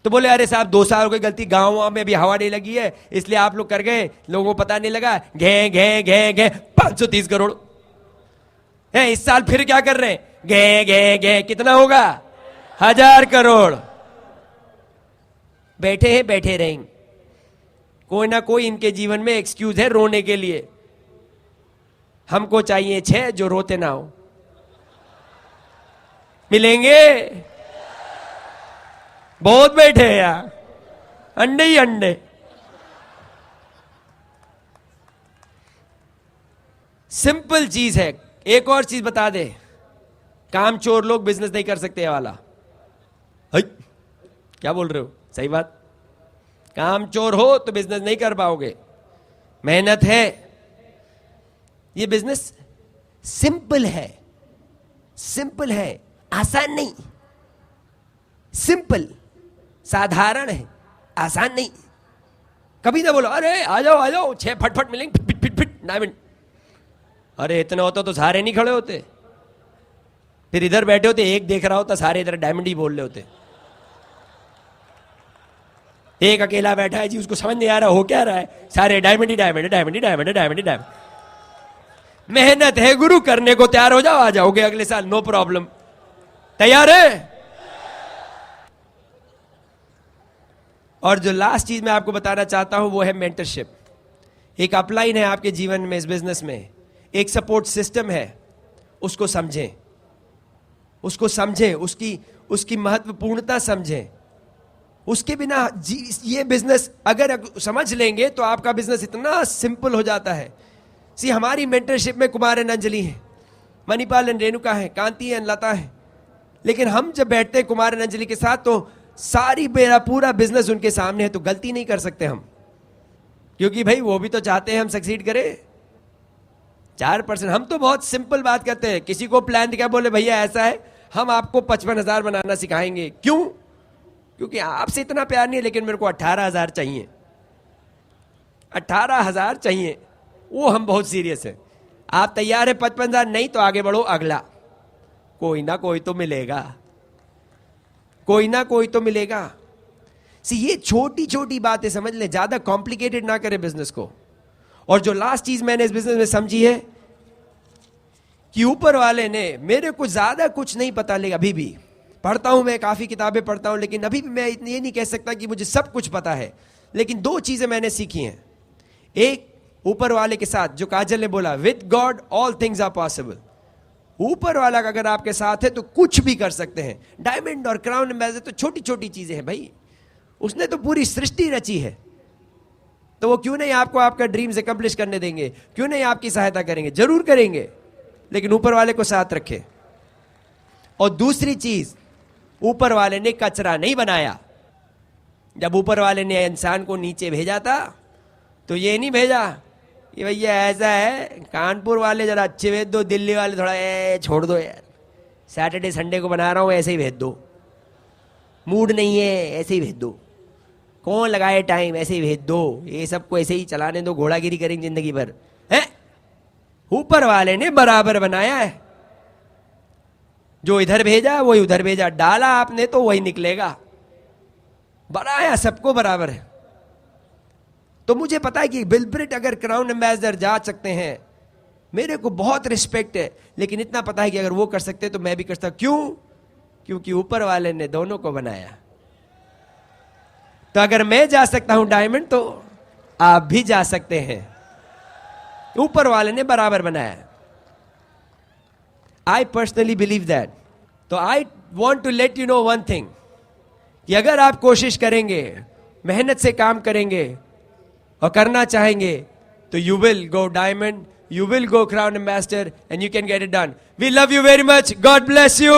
तो बोले अरे साहब 2 साल हो गई, गलती गाँव में भी हवा नहीं लगी है इसलिए आप लोग कर गए, लोगों को पता नहीं लगा, घे 530 करोड़ है। इस साल फिर क्या कर रहे हैं? घे कितना होगा? 1000 करोड़। बैठे हैं बैठे रहेंगे, कोई ना कोई इनके जीवन में एक्सक्यूज है रोने के लिए। हमको चाहिए 6 जो रोते ना हो। मिलेंगे? बहुत बैठे हैं यार, अंडे ही अंडे। सिंपल चीज है। एक और चीज बता दे, काम चोर लोग बिजनेस नहीं कर सकते, ये वाला है। क्या बोल रहे हो? सही बात। काम चोर हो तो बिजनेस नहीं कर पाओगे। मेहनत है। ये बिजनेस सिंपल है, सिंपल है, आसान नहीं। सिंपल, साधारण है, आसान नहीं। कभी ना बोलो अरे आ जाओ 6 फटफट मिलेंगे, फिट फिट फिट डायमंड। अरे इतना होता तो सारे नहीं खड़े होते। फिर इधर बैठे होते, एक देख रहा होता, सारे इधर डायमंड ही बोल रहे होते। एक अकेला बैठा है जी, उसको समझ नहीं आ रहा हो क्या रहा है, सारे डायमंड ही डायमंड, डायमंड ही डायमंड, डायमंड ही डायमंड। मेहनत है गुरु, करने को तैयार हो जाओ, आ जाओगे अगले साल, नो प्रॉब्लम। तैयार है? और जो लास्ट चीज मैं आपको बताना चाहता हूं वो है मेंटरशिप। एक अपलाइन है आपके जीवन में, इस बिजनेस में एक सपोर्ट सिस्टम है। उसको समझें, उसको समझें, उसकी महत्वपूर्णता समझें। उसके बिना ये बिजनेस अगर समझ लेंगे तो आपका बिजनेस इतना सिंपल हो जाता है। हमारी मेंटरशिप में कुमार एंड अंजलि है, मणिपाल एंड रेणुका है, कांति एंड लता है। लेकिन हम जब बैठते हैं कुमार एंड अंजलि के साथ तो सारी मेरा पूरा बिजनेस उनके सामने है, तो गलती नहीं कर सकते हम, क्योंकि भाई वो भी तो चाहते हैं हम सक्सीड करें। 4%। हम तो बहुत सिंपल बात करते हैं। किसी को प्लान दिखा, बोले भैया ऐसा है, हम आपको 55,000 बनाना सिखाएंगे। क्यों? क्योंकि आपसे इतना प्यार नहीं है, लेकिन मेरे को 18,000 चाहिए, 18,000 चाहिए। वो हम बहुत सीरियस है। आप तैयार है 55,000? नहीं तो आगे बढ़ो, अगला कोई ना कोई तो मिलेगा, कोई ना कोई तो मिलेगा। ये छोटी छोटी बातें समझ ले, ज्यादा कॉम्प्लिकेटेड ना करे बिजनेस को। और जो लास्ट चीज मैंने इस बिजनेस में समझी है कि ऊपर वाले ने मेरे को ज्यादा कुछ नहीं पता, लेकिन अभी भी पढ़ता हूं, मैं काफी किताबें पढ़ता हूं, लेकिन अभी भी मैं ये नहीं कह सकता कि मुझे सब कुछ पता है। लेकिन 2 चीजें मैंने सीखी हैं। एक, ऊपर वाले के साथ, जो काजल ने बोला, with God all things are possible. ऊपर वाला अगर आपके साथ है तो कुछ भी कर सकते हैं। डायमंड और क्राउन एम्बेसडर तो छोटी छोटी चीजें हैं भाई, उसने तो पूरी सृष्टि रची है। तो वो क्यों नहीं आपको आपका ड्रीम्स अकम्प्लिश करने देंगे? क्यों नहीं आपकी सहायता करेंगे? जरूर करेंगे, लेकिन ऊपर वाले को साथ रखें। और दूसरी चीज, ऊपर वाले ने कचरा नहीं बनाया। जब ऊपर वाले ने इंसान को नीचे भेजा था तो ये नहीं भेजा कि भैया ऐसा है, कानपुर वाले जरा अच्छे भेज दो, दिल्ली वाले थोड़ा छोड़ दो यार, सैटरडे संडे को बना रहा हूं, ऐसे ही भेज दो, मूड नहीं है ऐसे ही भेज दो, कौन लगाए टाइम, ऐसे ही भेज दो, ये सबको ऐसे ही चलाने दो, घोड़ागिरी करेंगे जिंदगी भर है। ऊपर वाले ने बराबर बनाया है। जो इधर भेजा वही उधर भेजा, डाला आपने तो वही निकलेगा। बनाया सबको बराबर है। तो मुझे पता है कि बिल ब्रिट अगर क्राउन एम्बेसडर जा सकते हैं, मेरे को बहुत रिस्पेक्ट है, लेकिन इतना पता है कि अगर वो कर सकते तो मैं भी कर सकता। क्यों? क्योंकि ऊपर वाले ने दोनों को बनाया। तो अगर मैं जा सकता हूं डायमंड, तो आप भी जा सकते हैं। ऊपर वाले ने बराबर बनाया। I personally believe that. तो I want to let you know one thing, कि अगर आप कोशिश करेंगे, मेहनत से काम करेंगे और करना चाहेंगे, तो you will go diamond, you will go crown ambassador, and you can get it done. We love you very much. God bless you.